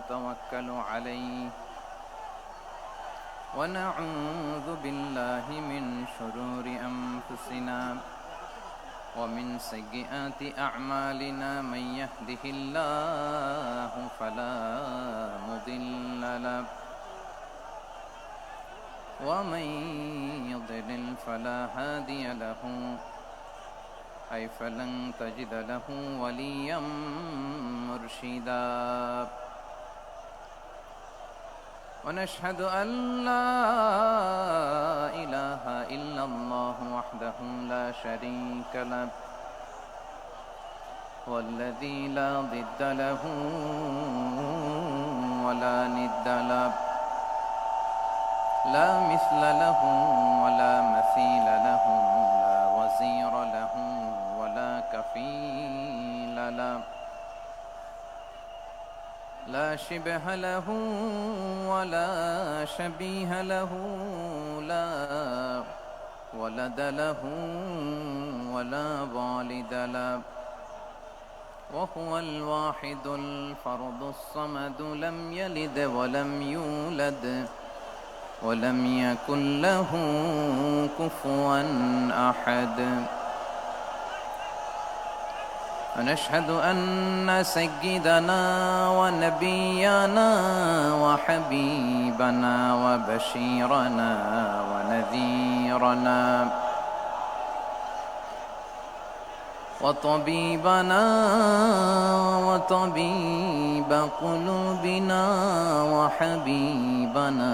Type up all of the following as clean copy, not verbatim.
ونتوكل عليه ونعوذ بالله من شرور أنفسنا ومن سيئات أعمالنا من يهده الله فلا مضل له ومن يضلل فلا هادي له أي فلن تجد له وليا مرشدا ونشهد أن لا إله إلا الله وحده لا شريك له والذي لا ضد له ولا ند له لا مثل له ولا مثيل له لا وزير له ولا كفيل له لا شبه له ولا شبيه له لا ولد له ولا والد له وهو الواحد الفرد الصمد لم يلد ولم يولد ولم يكن له كفوا أحد ونشهد أن سيدنا ونبينا وحبيبنا وبشيرنا ونذيرنا وطبيبنا وطبيب قلوبنا وحبيبنا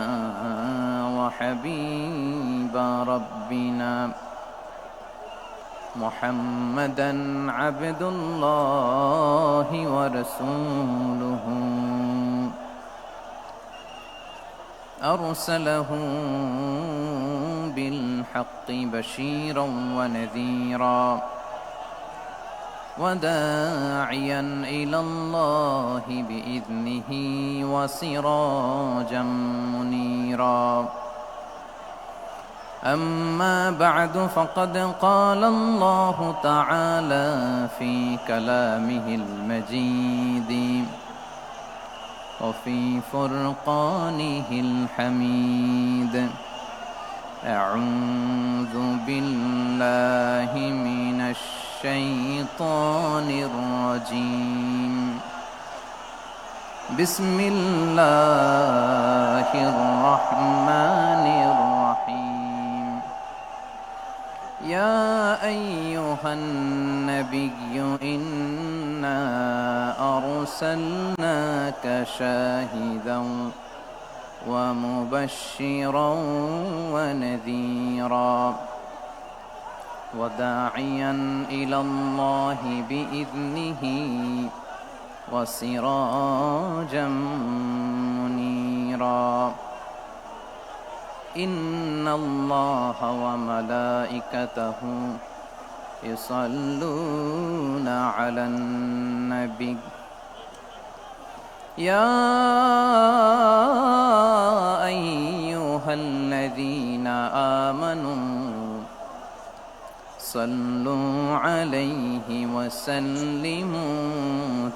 وحبيب ربنا محمدا عبد الله ورسوله أرسله بالحق بشيرا ونذيرا وداعيا إلى الله بإذنه وسراجا منيرا أما بعد فقد قال الله تعالى في كلامه المجيد وفي فرقانه الحميد أعوذ بالله من الشيطان الرجيم بسم الله الرحمن الرحيم يا أيها النبي إنا أرسلناك شاهدا ومبشرا ونذيرا وداعيا إلى الله بإذنه وسراجا منيرا إن الله وملائكته يصلون على النبي يا أيها الذين آمنوا صلوا عليه وسلموا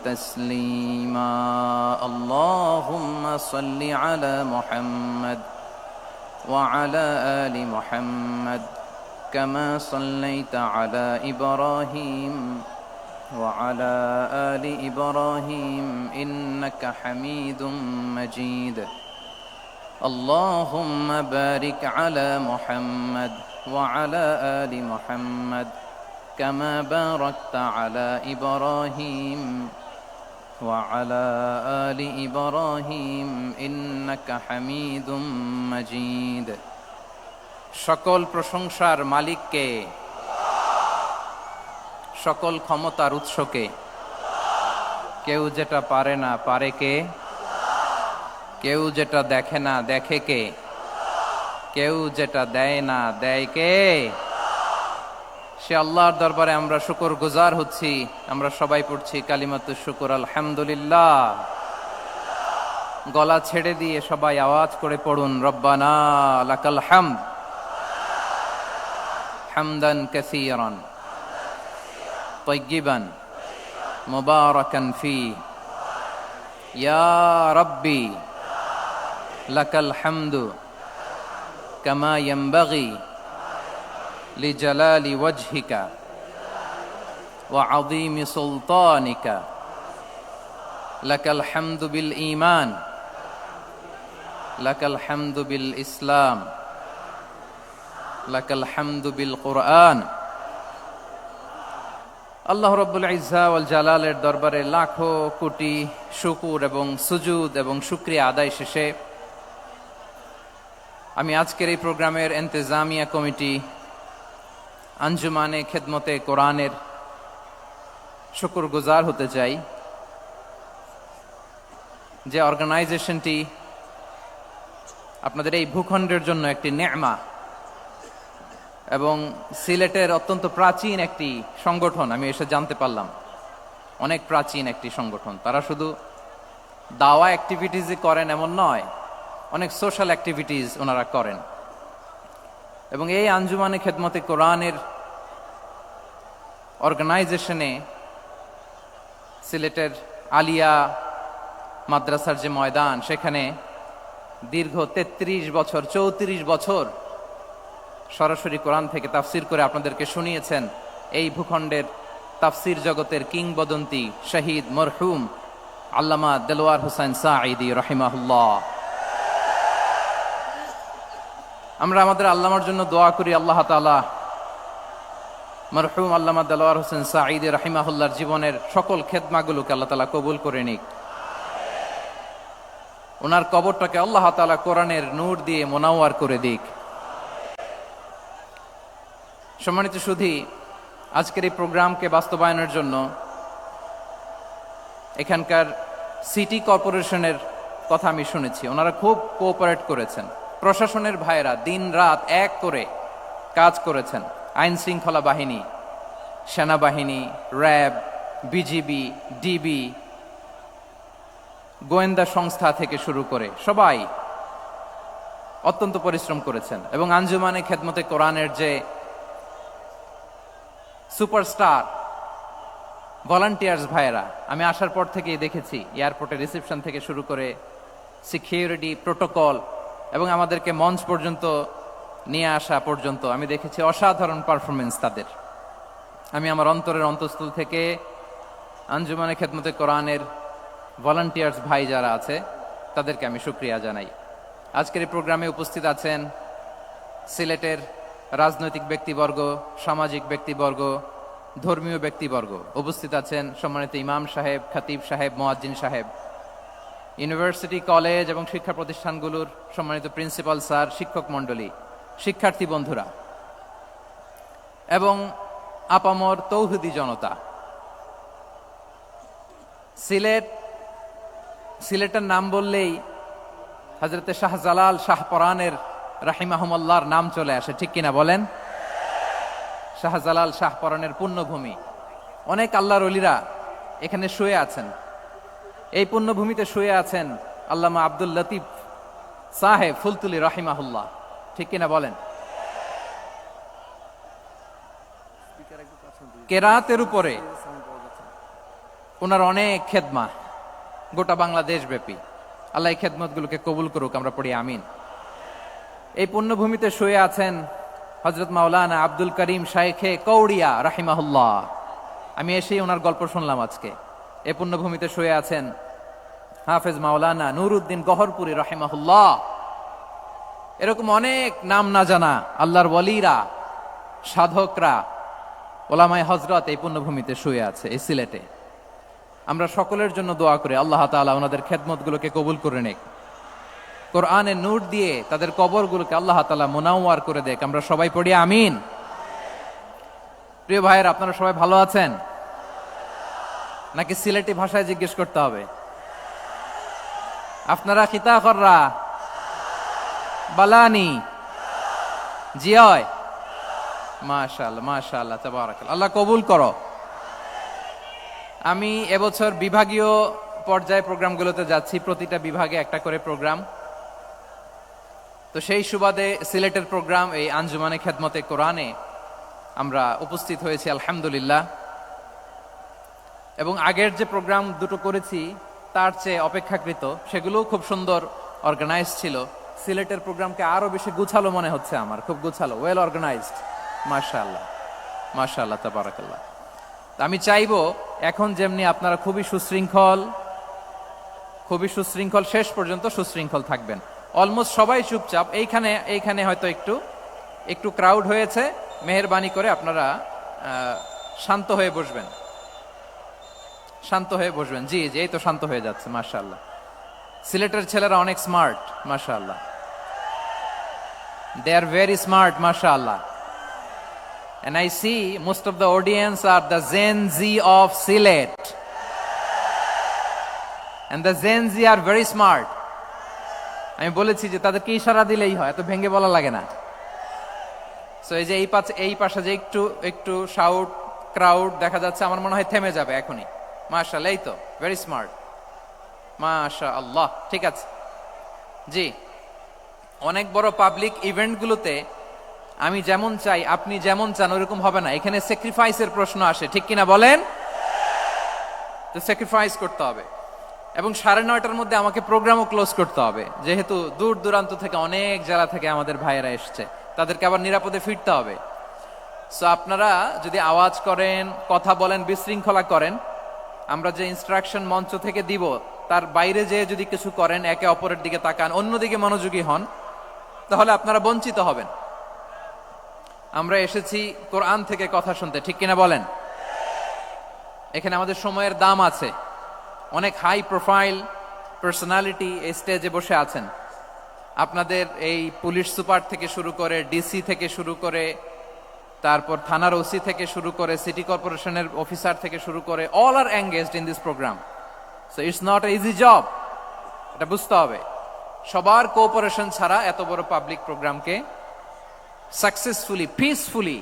تسليما اللهم صل على محمد وعلى آل محمد كما صليت على إبراهيم وعلى آل إبراهيم إنك حميد مجيد اللهم بارك على محمد وعلى آل محمد كما باركت على إبراهيم وعلى آل إبراهيم إنك حميد مجيد সকল প্রশংসার মালিককে সকল ক্ষমতার উৎসকে কেউ যেটা পারে না পারে কে কেউ যেটা দেখে না দেখে কে কেউ যেটা দেয় না দেয় কে সে আল্লাহর দরবারে আমরা শুকর গুজার হচ্ছি আমরা সবাই পড়ছি কালিমাতুশ শুকর আলহামদুলিল্লাহ গলা ছেড়ে দিয়ে সবাই আওয়াজ করে পড়ুন রব্বানা লাকাল হামদ হামদান কাসীরান طيبا مباركا فيه ইয়া রাব্বি লাকাল হামদু কামা ইয়ানবাগি লিজালালি ওয়াজহিকা ওয়া আযীমি সুলতানিকা লাকাল হামদু বিল ঈমান লাকাল হামদু বিল ইসলাম লাকাল হামদু বিল কুরআন। আল্লাহ রাব্বুল ইজ্জা ওয়াল জালালের দরবারে লাখো কোটি শুকর এবং সুজুদ এবং শুকরিয়া আদায় শেষে আমি আজকের এই প্রোগ্রামের ইন্তেজামিয়া কমিটি আঞ্জুমানে খেদমতে কোরআনের শুকরগুজার হতে চাই, যে অর্গানাইজেশনটি আপনাদের এই ভূখণ্ডের জন্য একটি নেমা এবং সিলেটের অত্যন্ত প্রাচীন একটি সংগঠন। আমি এসে জানতে পারলাম অনেক প্রাচীন একটি সংগঠন। তারা শুধু দাওয়া অ্যাক্টিভিটিসই করেন এমন নয়, অনেক সোশ্যাল অ্যাক্টিভিটিস ওনারা করেন। এবং এই আঞ্জুমানে খেদমতে কোরআনের অর্গানাইজেশনে সিলেটের আলিয়া মাদ্রাসার যে ময়দান, সেখানে দীর্ঘ 33 বছর 34 বছর সরাসরি কোরআন থেকে তাফসির করে আপনাদেরকে শুনিয়েছেন এই ভূখণ্ডের তাফসির জগতের কিংবদন্তি শহীদ মরহুম আল্লামা দেলোয়ার হোসেন সাঈদী রাহিমাহুল্লাহ। আমরা আমাদের আল্লামার জন্য দোয়া করি, আল্লাহ তাআলা মরহুম আল্লামা দেলোয়ার হোসেন সাঈদী রাহিমাহুল্লাহর জীবনের সকল খেদমাগুলোকে আল্লাহ তাআলা কবুল করে নিক। ওনার কবরটাকে আল্লাহ তাআলা কোরআনের নূর দিয়ে মোনাওয়ার করে দিক। সম্মানিত সুধী, আজকের এই প্রোগ্রামকে বাস্তবায়নের জন্য এখানকার সিটি কর্পোরেশনের কথা আমি শুনেছি, ওনারা খুব কোঅপারেট করেছেন। প্রশাসনের ভাইয়েরা দিন রাত এক করে কাজ করেছেন। আইন শৃঙ্খলা বাহিনী, সেনাবাহিনী, র্যাব, বিজিবি, ডিবি, গোয়েন্দা সংস্থা থেকে শুরু করে সবাই অত্যন্ত পরিশ্রম করেছেন। এবং আঞ্জুমানে খেদমতে কোরআনের যে সুপারস্টার ভলান্টিয়ার্স ভাইয়েরা, আমি আসার পর থেকেই দেখেছি এয়ারপোর্টে রিসেপশন থেকে শুরু করে সিকিউরিটি প্রোটোকল এবং আমাদেরকে মঞ্চ পর্যন্ত নিয়ে আসা পর্যন্ত আমি দেখেছি অসাধারণ পারফরমেন্স তাদের। আমি আমার অন্তরের অন্তঃস্থল থেকে আঞ্জুমানে খেদমতে কোরআনের ভলান্টিয়ার্স ভাই যারা আছে তাদেরকে আমি শুকরিয়া জানাই। আজকের এই প্রোগ্রামে উপস্থিত আছেন সিলেটের রাজনৈতিক ব্যক্তিবর্গ, সামাজিক ব্যক্তিবর্গ, ধর্মীয় ব্যক্তিবর্গ। উপস্থিত আছেন সম্মানিত ইমাম সাহেব, খতিব সাহেব, মুয়াজ্জিন সাহেব, ইউনিভার্সিটি, কলেজ এবং শিক্ষা প্রতিষ্ঠানগুলোর সম্মানিত প্রিন্সিপাল স্যার, শিক্ষক মণ্ডলী, শিক্ষার্থী বন্ধুরা এবং আপামর তৌহিদি জনতা। সিলেটের নাম বললেই হযরতে শাহজালাল শাহপরানের রাহিমাহুমুল্লাহর নাম চলে আসে, ঠিক কিনা বলেন? শাহজালাল শাহপরানের পুণ্যভূমি। অনেক আল্লাহর ওলিরা এখানে শুয়ে আছেন। এই পুণ্যভূমিতে শুয়ে আছেন আল্লামা আব্দুল লতিফ সাহেব ফুলতুলি রাহিমাহুল্লাহ, ঠিক কিনা বলেন? কেরাতের উপরে ওনার অনেক খেদমা গোটা বাংলাদেশ ব্যাপী। আল্লাহ এই খেদমতগুলোকে কবুল করুক, আমরা পড়ি আমিন। এই পুণ্যভূমিতে শুয়ে আছেন হযরত মাওলানা আব্দুল করিম শাইখে কৌড়িয়া রাহিমাহুল্লাহ। আমি এসেই ওনার গল্প শুনলাম আজকে। এই পুণ্যভূমিতে শুয়ে আছেন হাফেজ মাওলানা নুরউদ্দিন গহরপুরী রাহিমাহুল্লাহ। এরকম অনেক নাম না জানা আল্লাহর ওয়ালিরা, সাধকরা, ওলামায়ে হযরত এই পুণ্যভূমিতে শুয়ে আছে এই সিলেটে। আমরা সকলের জন্য দোয়া করি আল্লাহ তাআলা ওনাদের খেদমতগুলোকে কবুল করে নেক, কোরআনের নূর দিয়ে তাদের কবরগুলোকে আল্লাহ তাআলা মুনাওয়ার করে দেখ। আমরা সবাই পড়ি আমিন। প্রিয় ভাইয়েরা, আপনারা সবাই ভালো আছেন নাকি সিলেটি ভাষায় জিজ্ঞেস করতে হবে? আপনারা খিতা কররা বালানি জিয়? মাশাআল্লাহ মাশাআল্লাহ, তাবারাকাল্লাহ, আল্লাহ কবুল করো। আমি এবছর বিভাগীয় পর্যায়ে প্রোগ্রামগুলোতে যাচ্ছি, প্রতিটা বিভাগে একটা করে প্রোগ্রাম। তো সেই সুবাদে সিলেটের প্রোগ্রাম এই আঞ্জুমানে খেদমতে কোরআনে আমরা উপস্থিত হয়েছি আলহামদুলিল্লাহ। এবং আগের যে প্রোগ্রাম দুটো করেছি তার চেয়ে অপেক্ষাকৃত সেগুলোও খুব সুন্দর অর্গানাইজ ছিল। সিলেটের প্রোগ্রামকে আরো বেশি গুছালো মনে হচ্ছে আমার, খুব গুছালো, ওয়েল অর্গানাইজড। মাশাআল্লাহ, মাশাআল্লাহ, তাবারাকাল্লাহ। আমি চাইবো এখন যেমনি আপনারা খুবই সুশৃঙ্খল শেষ পর্যন্ত সুশৃঙ্খল থাকবেন। অলমোস্ট সবাই চুপচাপ, এইখানে হয়তো একটু ক্রাউড হয়েছে, মেহেরবানি করে আপনারা শান্ত হয়ে বসবেন, শান্ত হয়ে বসবেন। জি জি, এই তো শান্ত হয়ে যাচ্ছে, মাশাআল্লাহ। সিলেটের ছেলেরা অনেক স্মার্ট, মাশাআল্লাহ, দে আর ভেরি স্মার্ট, মাশাআল্লাহ। And I see most of the audience are the Gen Z of Sylhet. And the Gen Z are very smart. আমি বলেছি যে তাদেরকে ইশারা দিলেই হয়, এত ভেঙে বলা লাগে না। সো এই যে এই পাশে যে একটু শাউট ক্রাউড দেখা যাচ্ছে, আমার মনে হয় থেমে যাবে এখনই। মাশাআল্লাহ, এই তো ভেরি স্মার্ট, মাশাআল্লাহ। ঠিক আছে, জি। অনেক বড় পাবলিক ইভেন্টগুলোতে আমি যেমন চাই আপনি যেমন চান ওরকম হবে না, এখানে স্যাক্রিফাইসের প্রশ্ন আসে, ঠিক কিনা বলেন? তো স্যাক্রিফাইস করতে হবে, এবং 9:30টার মধ্যে আমাকে প্রোগ্রামও ক্লোজ করতে হবে, যেহেতু দূর দূরান্ত থেকে অনেক জেলা থেকে আমাদের ভাইয়েরা এসছে, তাদেরকে আবার নিরাপদে ফিরতে হবে। সো আপনারা যদি আওয়াজ করেন, কথা বলেন, বিশৃঙ্খলা করেন, আমরা যে ইনস্ট্রাকশন মঞ্চ থেকে দিব তার বাইরে যেয়ে যদি কিছু করেন, একে অপরের দিকে তাকান, অন্যদিকে মনোযোগী হন, তাহলে আপনারা বঞ্চিত হবেন। আমরা এসেছি কোরআন থেকে কথা শুনতে, ঠিক কিনা বলেন? এখানে আমাদের সময়ের দাম আছে। অনেক হাই প্রোফাইল পার্সোনালিটি এই স্টেজে বসে আছেন। আপনাদের এই পুলিশ সুপার থেকে শুরু করে, ডিসি থেকে শুরু করে, তারপর থানার ওসি থেকে শুরু করে, সিটি কর্পোরেশনের অফিসার থেকে শুরু করে, all are engaged in this programme. So it's not a easy job, এটা বুঝতে হবে। সবার কোঅপারেশন ছাড়া এত বড় পাবলিক প্রোগ্রামকে সাকসেসফুলি, পিসফুলি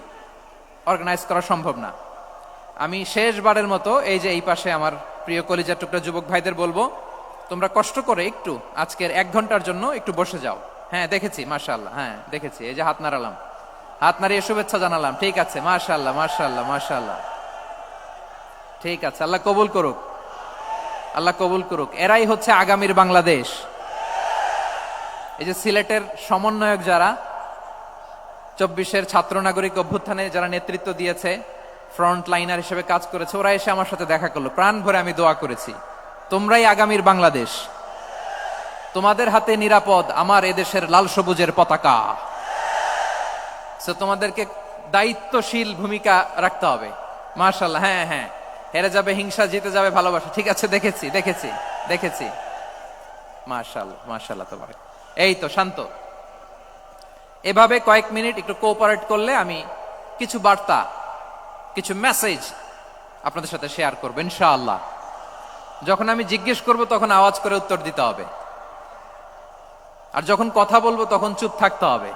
অর্গানাইজ করা সম্ভব না। আমি শেষবারের মতো এই যে এই পাশে আমার প্রিয় কলিজার টুকরা যুবক ভাইদের বলবো, তোমরা কষ্ট করে একটু আজকের 1 ঘন্টার জন্য একটু বসে যাও। হ্যাঁ, দেখেছি, মাশাআল্লাহ, হ্যাঁ দেখেছি, এই যে হাত নাড়ালাম, হাত নাড়িয়ে শুভেচ্ছা জানালাম, ঠিক আছে, মাশাআল্লাহ, মাশাআল্লাহ, মাশাআল্লাহ, ঠিক আছে। আল্লাহ কবুল করুক, আল্লাহ কবুল করুক। এরাই হচ্ছে আগামীর বাংলাদেশ। এই যে সিলেটের সমন্বয়ক যারা 24-এর ছাত্র নাগরিক অভ্যুত্থানে যারা নেতৃত্ব দিয়েছে, ফ্রন্ট লাইনার হিসেবে কাজ করেছে, ওরা এসে আমার সাথে দেখা করলো, প্রাণ ভরে আমি দোয়া করেছি, তোমরাই আগামীর বাংলাদেশ, তোমাদের হাতে নিরাপদ আমার এদেশের লাল সবুজের পতাকা। সো তোমাদেরকে দায়িত্বশীল ভূমিকা রাখতে হবে। মাশাআল্লাহ, হ্যাঁ হ্যাঁ, হেরে যাবে হিংসা, জিতে যাবে ভালোবাসা, ঠিক আছে, দেখেছি। মাশাআল্লাহ, মাশাআল্লাহ, তোমার এই তো শান্ত। এভাবে কয়েক মিনিট একটু কোঅপারেট করলে আমি কিছু বার্তা, কিছু মেসেজ আপনাদের সাথে শেয়ার করবো ইনশাআল্লাহ। যখন আমি জিজ্ঞেস করব তখন আওয়াজ করে উত্তর দিতে হবে, আর যখন কথা বলবো তখন চুপ থাকতে হবে।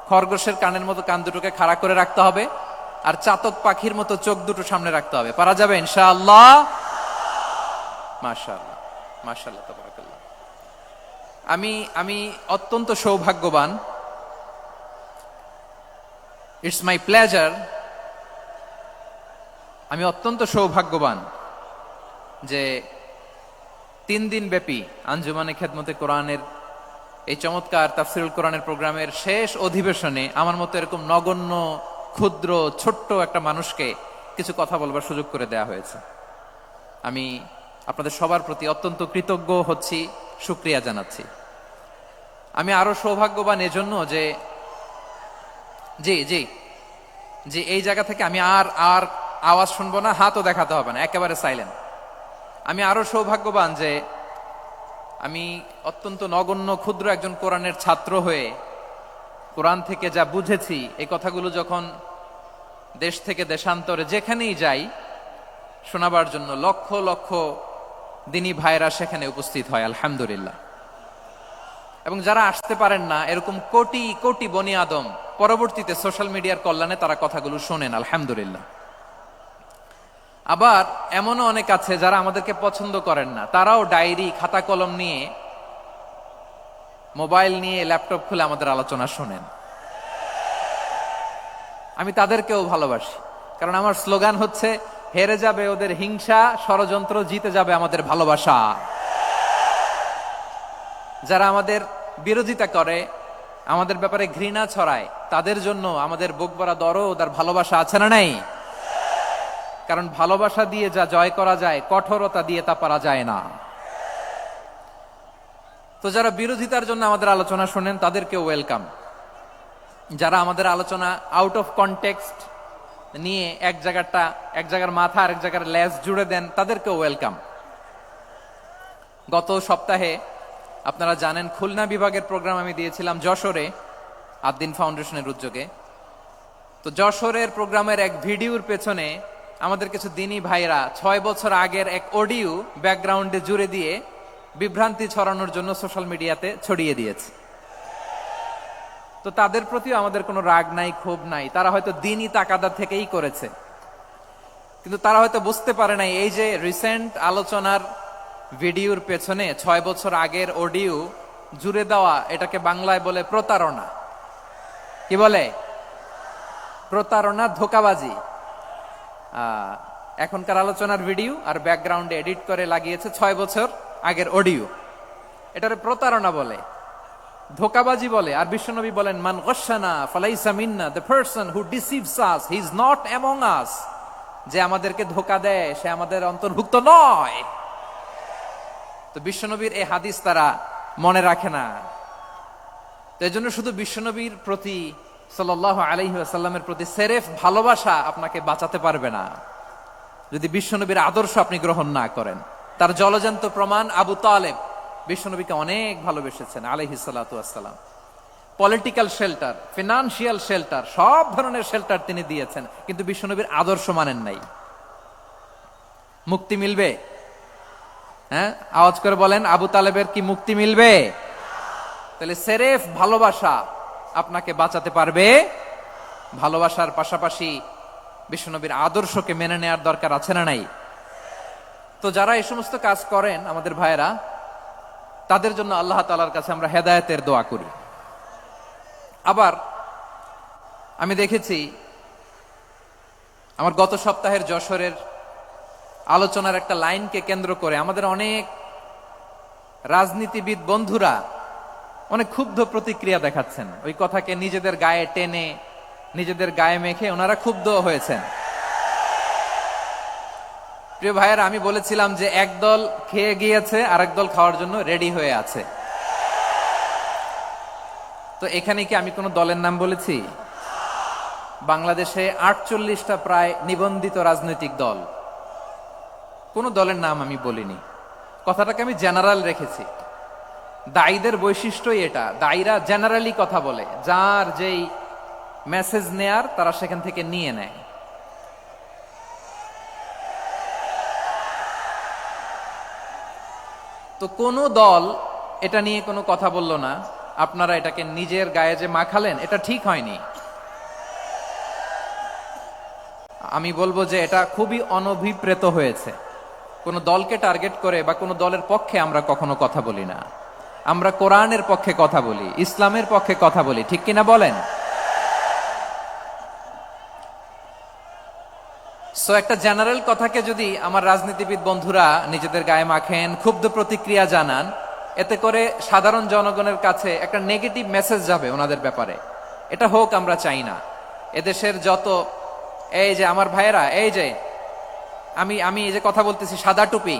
খরগোশের কানের মতো কান দুটোকে খাড়া করে রাখতে হবে, আর চাতক পাখির মতো চোখ দুটো সামনে রাখতে হবে। পারা যাবে ইনশাআল্লাহ? মাশাআল্লাহ, মাশাআল্লাহ, তাবারাকাল্লাহ। আমি অত্যন্ত সৌভাগ্যবান, ইটস মাই প্লেজার, আমি অত্যন্ত সৌভাগ্যবান যে 3 দিন ব্যাপী আঞ্জুমানে খেদমতে কোরআনের এই চমৎকার তাফসিরুল কোরআনের প্রোগ্রামের শেষ অধিবেশনে আমার মতো এরকম নগণ্য, ক্ষুদ্র, ছোট্ট একটা মানুষকে কিছু কথা বলবার সুযোগ করে দেয়া হয়েছে। আমি আপনাদের সবার প্রতি অত্যন্ত কৃতজ্ঞ হচ্ছি, শুকরিয়া জানাচ্ছি। আমি আরো সৌভাগ্যবান এজন্য যে জি এই জায়গা থেকে আমি আর আওয়াজ শুনবো না, হাতও দেখাতে হবে না, একেবারে সাইলেন্ট। আমি আরো সৌভাগ্যবান যে আমি অত্যন্ত নগণ্য, ক্ষুদ্র একজন কোরআনের ছাত্র হয়ে কোরআন থেকে যা বুঝেছি, এই কথাগুলো যখন দেশ থেকে দেশান্তরে যেখানেই যাই শোনাবার জন্য লক্ষ লক্ষ দিনী ভাইরা সেখানে উপস্থিত হয়, আলহামদুলিল্লাহ। এবং যারা আসতে পারেন না, এরকম কোটি কোটি বনি আদম পরবর্তীতে সোশ্যাল মিডিয়ার কল্যাণে তারা কথাগুলো শোনেন, আলহামদুলিল্লাহ। আবার এমনও অনেক আছে যারা আমাদেরকে পছন্দ করেন না, তারাও ডায়েরি, খাতা কলম নিয়ে, মোবাইল নিয়ে, ল্যাপটপ খুলে আমাদের আলোচনা শোনেন। আমি তাদেরকেও ভালোবাসি, কারণ আমার স্লোগান হচ্ছে, হেরে যাবে ওদের হিংসা ষড়যন্ত্র, জিতে যাবে আমাদের ভালোবাসা। যারা আমাদের বিরোধিতা করে, আমাদের ব্যাপারে ঘৃণা ছড়ায়, তাদের জন্য আমাদের বুক ভরা দরদ আর ভালোবাসা আছে না নাই? কারণ ভালোবাসা দিয়ে যা জয় করা যায়, কঠোরতা দিয়ে তা পারা যায় না। তো যারা বিরোধিতার জন্য আমাদের আলোচনা শোনেন তাদেরকে ওয়েলকাম। যারা আমাদের আলোচনা আউট অফ কনটেক্সট নিয়ে এক জায়গার মাথা আর এক জায়গার লেজ জুড়ে দেন, তাদেরকে ওয়েলকাম। গত সপ্তাহে আপনারা জানেন খুলনা বিভাগের প্রোগ্রাম আমি দিয়েছিলাম যশোরে, আদ্দিন ফাউন্ডেশনের উদ্যোগে। তো যশোরের প্রোগ্রামের এক ভিডিওর পেছনে আমাদের কিছু দিনী ভাইরা 6 বছর আগের এক অডিও ব্যাকগ্রাউন্ডে জুড়ে দিয়ে বিভ্রান্তি ছড়ানোর জন্য সোশ্যাল মিডিয়াতে ছড়িয়ে দিয়েছে। তো তাদের প্রতিও আমাদের কোনো রাগ নাই, ক্ষোভ নাই। তারা হয়তো দিনই তাকাদা থেকেই করেছে, কিন্তু তারা হয়তো বুঝতে পারে নাই এই যে রিসেন্ট আলোচনার ভিডিওর পেছনে 6 বছর আগের অডিও জুড়ে দেওয়া, এটাকে বাংলায় বলে প্রতারণা। কি বলে? প্রতারণা, ধোঁকাবাজি। এখনকার আলোচনার ভিডিও আর ব্যাকগ্রাউন্ডে এডিট করে লাগিয়েছে 6 বছর আগের অডিও। এটারে প্রতারণা বলে, ধোঁকাবাজি বলে। আর বিশ্বনবী বলেন, মান গশানা ফালাইসা মিন্না, the person who deceives us he is not among us. যে আমাদেরকে ধোঁকা দেয় সে আমাদের অন্তর্ভুক্ত নয়। তো বিশ্বনবীর এই হাদিস তারা মনে রাখে না। তো এই জন্য শুধু বিশ্বনবীর প্রতি সাল্লাল্লাহু আলাইহি ওয়াসাল্লামের প্রতি সেরেফ ভালোবাসা আপনাকে বাঁচাতে পারবে না যদি বিশ্বনবীর আদর্শ আপনি গ্রহণ না করেন। তার জলজান্ত প্রমাণ, আবু তালেব বিশ্বনবীকে অনেক ভালোবেসেছেন আলাইহিস সালাতু ওয়াসসালাম। পলিটিক্যাল শেল্টার, ফিনান্সিয়াল শেল্টার, সব ধরনের শেল্টার তিনি দিয়েছেন, কিন্তু বিশ্বনবীর আদর্শ মানেন নাই। মুক্তি মিলবে? হ্যাঁ, আওয়াজ করে বলেন, আবু তালেবের কি মুক্তি মিলবে? তাহলে সেরেফ ভালোবাসা আপনাকে বাঁচাতে পারবে। ভালোবাসার পাশাপাশি বিশ্বনবীর আদর্শকে মেনে নেওয়ার দরকার আছে না নাই? তো যারা এই সমস্ত কাজ করেন আমাদের ভাইয়েরা, তাদের জন্য আল্লাহ তাআলার কাছে আমরা হেদায়েতের দোয়া করি। আবার আমি দেখেছি আমার গত সপ্তাহের যশোরের আলোচনার একটা লাইনকে কেন্দ্র করে আমাদের অনেক রাজনীতিবিদ বন্ধুরা অনেক ক্ষুব্ধ প্রতিক্রিয়া দেখাচ্ছেন। ওই কথাকে নিজেদের গায়ে টেনে, নিজেদের গায়ে মেখে ওনারা ক্ষুব্ধ হয়েছেন। প্রিয় ভাইয়েরা, আমি বলেছিলাম যে একদল খেয়ে গিয়েছে, আরেক দল খাওয়ার জন্য রেডি হয়ে আছে। তো এখানে কি আমি কোনো দলের নাম বলেছি? বাংলাদেশে 48টা প্রায় নিবন্ধিত রাজনৈতিক দল, কোনো দলের নাম আমি বলিনি। কথাটাকে আমি জেনারেল রেখেছি। দায়ীদের বৈশিষ্ট্যই এটা, দায়ীরা জেনারেলি কথা বলে, যার যেই মেসেজ নেয়ার তারা সেখান থেকে নিয়ে নেয়। তো কোনো দল এটা নিয়ে কোনো কথা বলল না। আপনারা এটাকে নিজের গায়ে যে মাখালেন, এটা ঠিক হয়নি। আমি বলবো যে এটা খুবই অনভিপ্রেত হয়েছে। কোনো দলকে টার্গেট করে বা কোনো দলের পক্ষে আমরা কখনো কথা বলি না। আমরা কোরআনের পক্ষে কথা বলি, ইসলামের পক্ষে কথা বলি, ঠিক কিনা বলেন? সো একটা জেনারেল কথাকে যদি আমার রাজনীতিবিদ বন্ধুরা নিজেদের গায়ে মাখেন, ক্ষুব্ধ প্রতিক্রিয়া জানান, এতে করে সাধারণ জনগণের কাছে একটা নেগেটিভ মেসেজ যাবে ওনাদের ব্যাপারে। এটা হোক আমরা চাই না। এদেশের যত এই যে আমার ভাইয়েরা, এই যে আমি এই যে কথা বলতেছি, সাদা টুপি,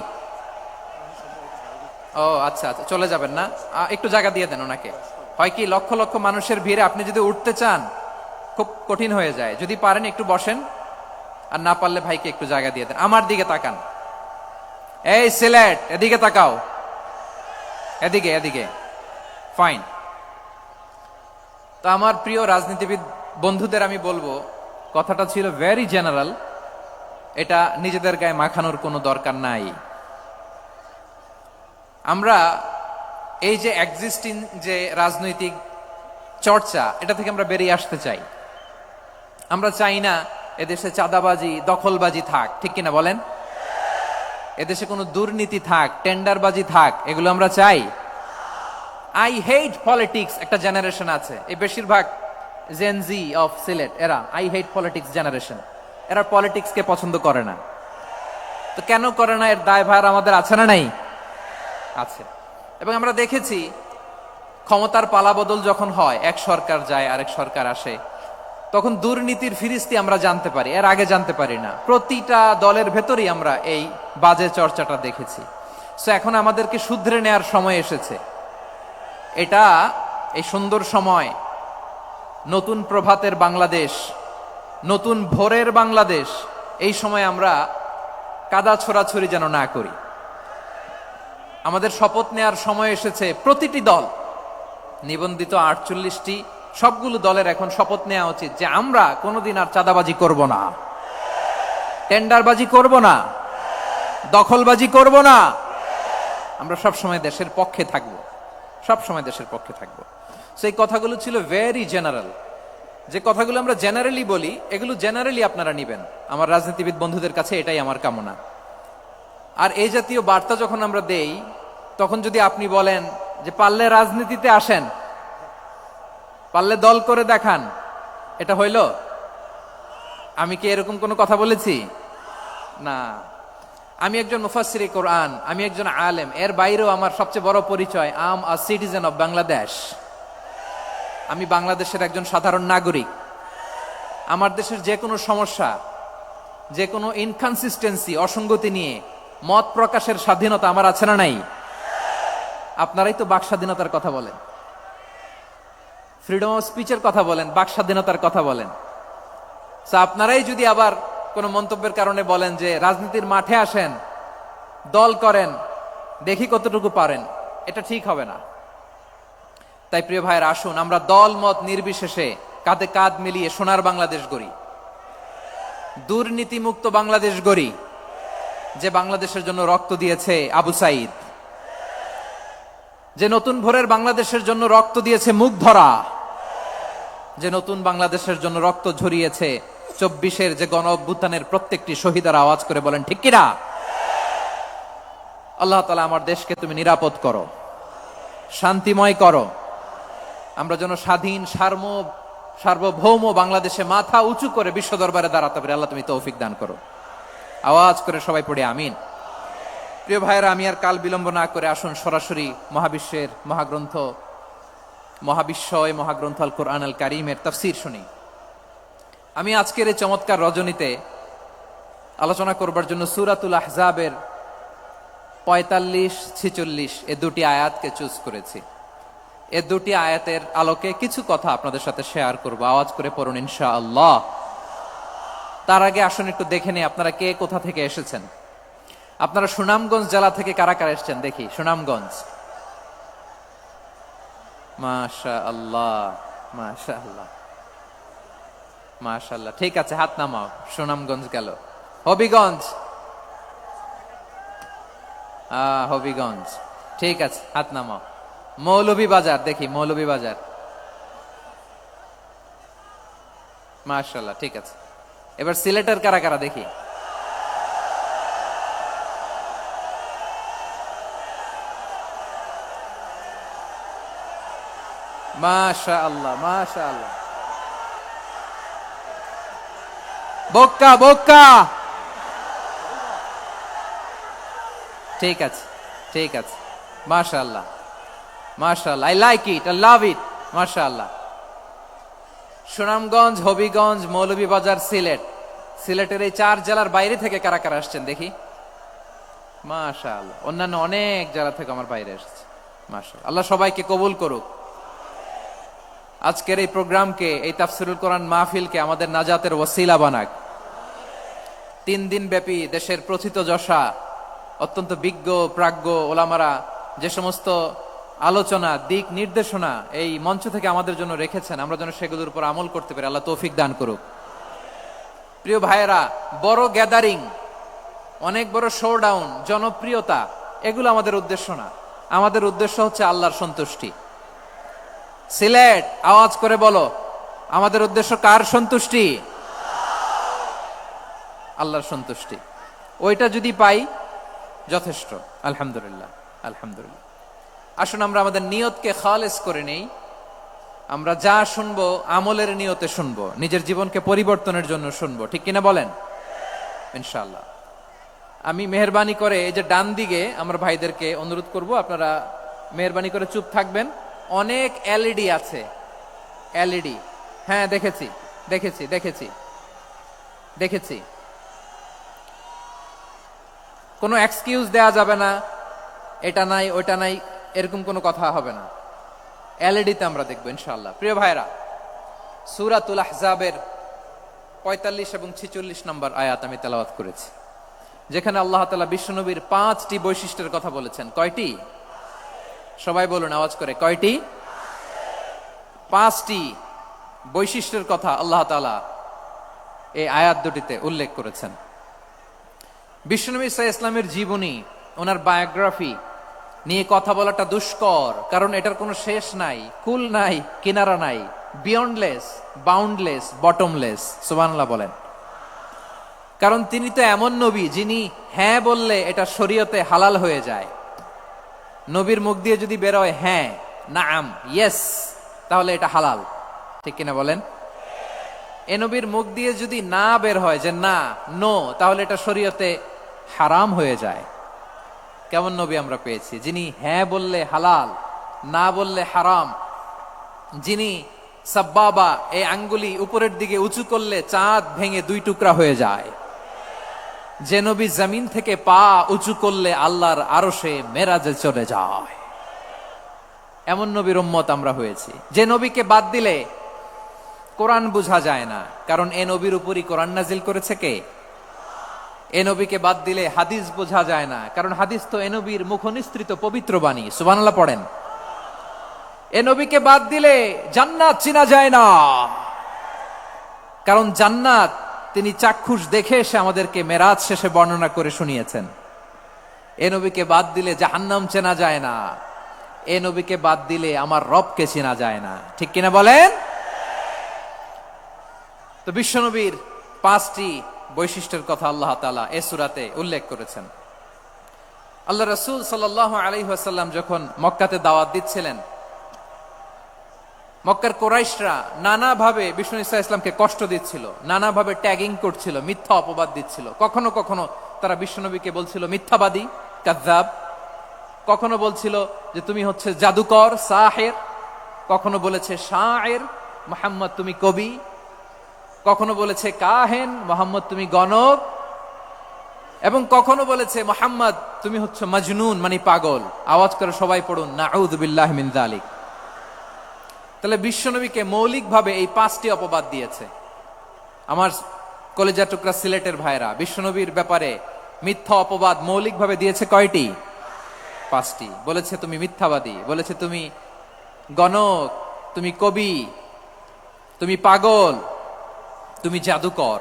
ও আচ্ছা আচ্ছা, চলে যাবেন না, একটু জায়গা দিয়ে দেন ওনাকে। হয় কি, লক্ষ লক্ষ মানুষের ভিড়ে আপনি যদি উঠতে চান খুব কঠিন হয়ে যায়। যদি পারেন একটু বসেন, আর না পারলে ভাইকে একটু জায়গা দিয়ে দেন। আমার দিকে তাকান, এই সিলেট, এদিকে তাকাও, এদিকে এদিকে, ফাইন। তো আমার প্রিয় রাজনীতিবিদ বন্ধুদের আমি বলবো, কথাটা ছিল ভেরি জেনারেল, এটা নিজেদের গায়ে মাখানোর কোনো দরকার নাই। আমরা এই যে এক্সিস্টিং যে রাজনৈতিক চর্চা, এটা থেকে আমরা বেরিয়ে আসতে চাই। আমরা চাই না এদেশে চাঁদাবাজি, দখলবাজি থাক, ঠিক কিনা বলেন? এদেশে কোনো দুর্নীতি থাক, টেন্ডারবাজি থাক, এগুলো আমরা চাই? আই হেট পলিটিক্স একটা জেনারেশন আছে, এই বেশিরভাগ জেন জি অফ সিলেট, এরা আই হেট পলিটিক্স জেনারেশন। এরা পলিটিক্সকে পছন্দ করে না। তো কেন করে না, এর দায়ভার আমাদের আছে না নাই? আছে। এবং আমরা দেখেছি ক্ষমতার পালাবদল যখন হয়, এক সরকার যায় আরেক সরকার আসে, তখন দুর্নীতির ফিরিস্তি আমরা জানতে পারি, এর আগে জানতে পারি না। প্রতিটা দলের ভেতরেই আমরা এই বাজে চর্চাটা দেখেছি। সো এখন আমাদেরকে শুধরে নেয়ার সময় এসেছে। এটা এই সুন্দর সময়, নতুন প্রভাতের বাংলাদেশ, নতুন ভোরের বাংলাদেশ, এই সময় আমরা কাদা ছোড়াছুরি যেন না করি। আমাদের শপথ নেয়ার সময় এসেছে। প্রতিটি দল, নিবন্ধিত 48টি, সবগুলো দলের এখন শপথ নেওয়া উচিত যে আমরা কোনোদিন আর চাঁদাবাজি করব না, টেন্ডারবাজি করব না, দখলবাজি করব না। আমরা সবসময় দেশের পক্ষে থাকব, সবসময় দেশের পক্ষে থাকব। সেই কথাগুলো ছিল ভেরি জেনারেল। যে কথাগুলো আমরা জেনারেলি বলি, এগুলো জেনারেলি আপনারা নিবেন। আমার রাজনীতিবিদ বন্ধুদের কাছে এটাই আমার কামনা। আর এই জাতীয় বার্তা যখন আমরা দেই, তখন যদি আপনি বলেন যে পারলে রাজনীতিতে আসেন, পারলে দল করে দেখান, এটা হইল? আমি কি এরকম কোনো কথা বলেছি? না। আমি একজন মুফাসসিরে কোরআন, আমি একজন আলেম, এর বাইরেও আমার সবচেয়ে বড় পরিচয় আম আ সিটিজেন অফ বাংলাদেশ। আমি বাংলাদেশের একজন সাধারণ নাগরিক। আমার দেশের যে কোনো সমস্যা, যে কোনো ইনকনসিস্টেন্সি, অসঙ্গতি নিয়ে মত প্রকাশের স্বাধীনতা আমার আছে না নাই? আপনারাই তো বাক স্বাধীনতার কথা বলেন, ফ্রিডম অফ স্পিচের কথা বলেন, বাক স্বাধীনতার কথা বলেন। আপনারাই যদি আবার কোনো মন্তব্যের কারণে বলেন যে রাজনীতির মাঠে আসেন, দল করেন, দেখি কতটুকু পারেন, এটা ঠিক হবে না। তাই প্রিয় ভাইয়ের, আসুন আমরা দল মত নির্বিশেষে কাঁধে কাঁধ মিলিয়ে সোনার বাংলাদেশ গড়ি, দুর্নীতিমুক্ত বাংলাদেশ গড়ি, যে বাংলাদেশের জন্য রক্ত দিয়েছে আবু সাইদ, যে নতুন ভোরের বাংলাদেশের জন্য রক্ত দিয়েছে মুগ্ধরা, যে নতুন বাংলাদেশের জন্য রক্ত ঝরিয়েছে 24-এর যে গণ অভ্যুত্থানের প্রত্যেকটি শহীদার। আওয়াজ করে বলেন ঠিক কিনা? আল্লাহ তাআলা আমার দেশকে তুমি নিরাপদ করো, শান্তিময় করো। আমরা যেন স্বাধীন সার্বভৌম বাংলাদেশে মাথা উঁচু করে বিশ্ব দরবারে দাঁড়াতে পারি। আল্লাহ তুমি তৌফিক দান করো। আওয়াজ করে সবাই পড়ে আমিন। প্রিয় ভাইয়েরা, আমি আর কাল বিলম্ব না করে আসুন সরাসরি মহাবিশ্বের মহাগ্রন্থ, মহাগ্রন্থ আল কোরআন আল কারীমের তাফসীর শুনি। আমি আজকের এই চমৎকার রজনীতে আলোচনা করবার জন্য সূরাতুল আহজাবের 45-46 এ দুটি আয়াতকে চুজ করেছি। এ দুটি আয়াতের আলোকে কিছু কথা আপনাদের সাথে শেয়ার করব। আওয়াজ করে পড়ুন ইনশাআল্লাহ। তার আগে আসুন একটু দেখে নিই আপনারা কে কোথা থেকে এসেছেন। আপনারা সুনামগঞ্জ জেলা থেকে কারা কারা এসেছেন দেখি। সুনামগঞ্জ, মাশাআল্লাহ মাশাআল্লাহ মাশাআল্লাহ, ঠিক আছে, হাত নামাও। সুনামগঞ্জ গেল। হবিগঞ্জ, হবিগঞ্জ, ঠিক আছে, হাত নামাও। মৌলভীবাজার দেখি, মৌলভীবাজার, মাশাআল্লাহ, ঠিক আছে। এবার সিলেটের কারা কারা দেখি। মাশাআল্লাহ মাশাআল্লাহ। বক্কা বক্কা, ঠিক আছে ঠিক আছে, মাশাআল্লাহ মাশাআল্লাহ, I like it, I love it, মাশাআল্লাহ। সুনামগঞ্জ, হবিগঞ্জ, মৌলভীবাজার, সিলেট। সিলেটের এই 4 জেলার বাইরে থেকে কারা কারা আসছেন দেখি। মাশাআল্লাহ, অন্যান্য অনেক জেলা থেকে আমার বাইরে এসেছে। মাশাআল্লাহ, আল্লাহ সবাইকে কবুল করুক। আজকের এই প্রোগ্রামকে, এই তাফসীরুল কোরআন মাহফিলকে আমাদের নাজাতের ওসিলা বানাক। 3 দিন ব্যাপী দেশের প্রথিতযশা অত্যন্ত বিজ্ঞ প্রাজ্ঞ ওলামারা যে সমস্ত আলোচনা, দিক নির্দেশনা এই মঞ্চ থেকে আমাদের জন্য রেখেছেন, আমরা যেন সেগুলোর উপর আমল করতে পারি। আল্লাহ তৌফিক দান করুক। প্রিয় ভাইয়েরা, বড় গ্যাদারিং, অনেক বড় শোডাউন, জনপ্রিয়তা, এগুলো আমাদের উদ্দেশ্য না। আমাদের উদ্দেশ্য হচ্ছে আল্লাহর সন্তুষ্টি। সিলেট, আওয়াজ করে বলো, আমাদের উদ্দেশ্য কার সন্তুষ্টি? আল্লাহর সন্তুষ্টি। ওইটা যদি পাই যথেষ্ট, আলহামদুলিল্লাহ আলহামদুলিল্লাহ। আসুন আমরা আমাদের নিয়তকে খালেস করে নেই। আমরা যা শুনবো আমলের নিয়তে শুনবো, নিজের জীবনকে পরিবর্তনের জন্য শুনবো, ঠিক কিনা বলেন? ইনশাআল্লাহ। আমি মেহেরবানি করে এই যে ডান দিকে আমার ভাইদেরকে অনুরোধ করব, আপনারা মেহেরবানি করে চুপ থাকবেন। অনেক এলইডি আছে। এলইডি, হ্যাঁ দেখেছি দেখেছি দেখেছি দেখেছি। কোনো এক্সকিউজ দেয়া যাবে না, এটা নাই ওটা নাই, এরকম কোনো কথা হবে না। এলইডিতে আমরা দেখবো ইনশাআল্লাহ। প্রিয় ভাইরা, সূরাতুল আহজাবের 45 এবং 46 নম্বর আয়াত আমি তেলাওয়াত করেছি, যেখানে আল্লাহ তাআলা বিশ্বনবীর 5টি বৈশিষ্ট্যের কথা বলেছেন। কয়টি? সবাই বলুন আওয়াজ করে, কয়টি? 5টি বৈশিষ্ট্যের কথা আল্লাহ তাআলা এই আয়াত দুটিতে উল্লেখ করেছেন। বিশ্বনবী সাল্লাল্লাহু আলাইহি ইসলামের জীবনী, ওনার বায়োগ্রাফি নিয়ে কথা বলাটা দুষ্কর, কারণ এটার কোনো শেষ নাই, কুল নাই, কিনারা নাই, বিয়ন্ডলেস, বাউন্ডলেস, বটমলেস। সুবহানাল্লাহ বলেন। কারণ তিনি তো এমন নবী যিনি হ্যাঁ বললে এটা শরীয়তে হালাল হয়ে যায়। নবীর মুখ দিয়ে যদি বের হয় হ্যাঁ, নাম, ইয়েস, তাহলে এটা হালাল। ঠিক কিনা বলেন? এ নবীর মুখ দিয়ে যদি না বের হয় যে না, নো, তাহলে এটা শরীয়তে হারাম হয়ে যায়। কেমন নবী আমরা পেয়েছি, যিনি হ্যাঁ বললে হালাল, না বললে হারাম, যিনি সাব্বাবা, এই আঙ্গুলি উপরের দিকে উঁচু করলে চাঁদ ভেঙে 2 টুকরা হয়ে যায়, যে নবী জমিন থেকে পা উঁচু করলে আল্লাহর আরশে মেরাজে চলে যায়, এমন নবীর উম্মত আমরা হয়েছি। যে নবীকে বাদ দিলে কোরআন বোঝা যায় না, কারণ এ নবীর উপরই কোরআন নাজিল করেছে কে? এ নবীকে বাদ দিলে হাদিস বোঝা যায় না, কারণ হাদিস তো এ নবীর মুখনিসৃত পবিত্র বাণী। সুবহানাল্লাহ পড়েন। এ নবীকে বাদ দিলে জান্নাত চিনা যায় না, কারণ জান্নাত তিনি চাক্ষুষ দেখে এসে আমাদেরকে মেরাজ শেষে বর্ণনা করে শুনিয়েছেন। এ নবীকে বাদ দিলে জাহান্নাম চেনা যায় না, এ নবীকে বাদ দিলে আমার রবকে চেনা যায় না। ঠিক কিনা বলেন? তো বিশ্বনবীর 5টি বৈশিষ্ট্যের কথা আল্লাহ তাআলা এই সূরাতে উল্লেখ করেছেন। আল্লাহ রাসূল সাল্লাল্লাহু আলাইহি ওয়াসাল্লাম যখন মক্কাতে দাওয়াত দিচ্ছিলেন, মক্কার কুরাইশরা নানাভাবে বিষ্ণু ইসা ইসলামকে কষ্ট দিচ্ছিল, নানাভাবে ট্যাগিং করছিল, মিথ্যা অপবাদ দিচ্ছিল। কখনো কখনো তারা বিশ্বনবীকে বলছিল মিথ্যাবাদী, কাযযাব। কখনো বলছিল যে তুমি হচ্ছে জাদুকর, সাহির। কখনো বলেছে শায়ের, মুহাম্মদ তুমি কবি। কখনো বলেছে কাহেন, মুহাম্মদ তুমি গণক। এবং কখনো বলেছে মুহাম্মদ তুমি হচ্ছে মাজনুন, মানে পাগল। আওয়াজ করে সবাই পড়ুন, নাউযু বিল্লাহি মিন যালিক। তাহলে বিশ্বনবীকে মৌলিকভাবে এই 5টি অপবাদ দিয়েছে। আমার কলেজা টুকরা সিলেটের ভাইরা, বিশ্বনবীর ব্যাপারে মিথ্যা অপবাদ মৌলিকভাবে দিয়েছে কয়টি? 5টি। বলেছে তুমি মিথ্যাবাদী, বলেছে তুমি গণক, তুমি কবি, তুমি পাগল, তুমি জাদুকর।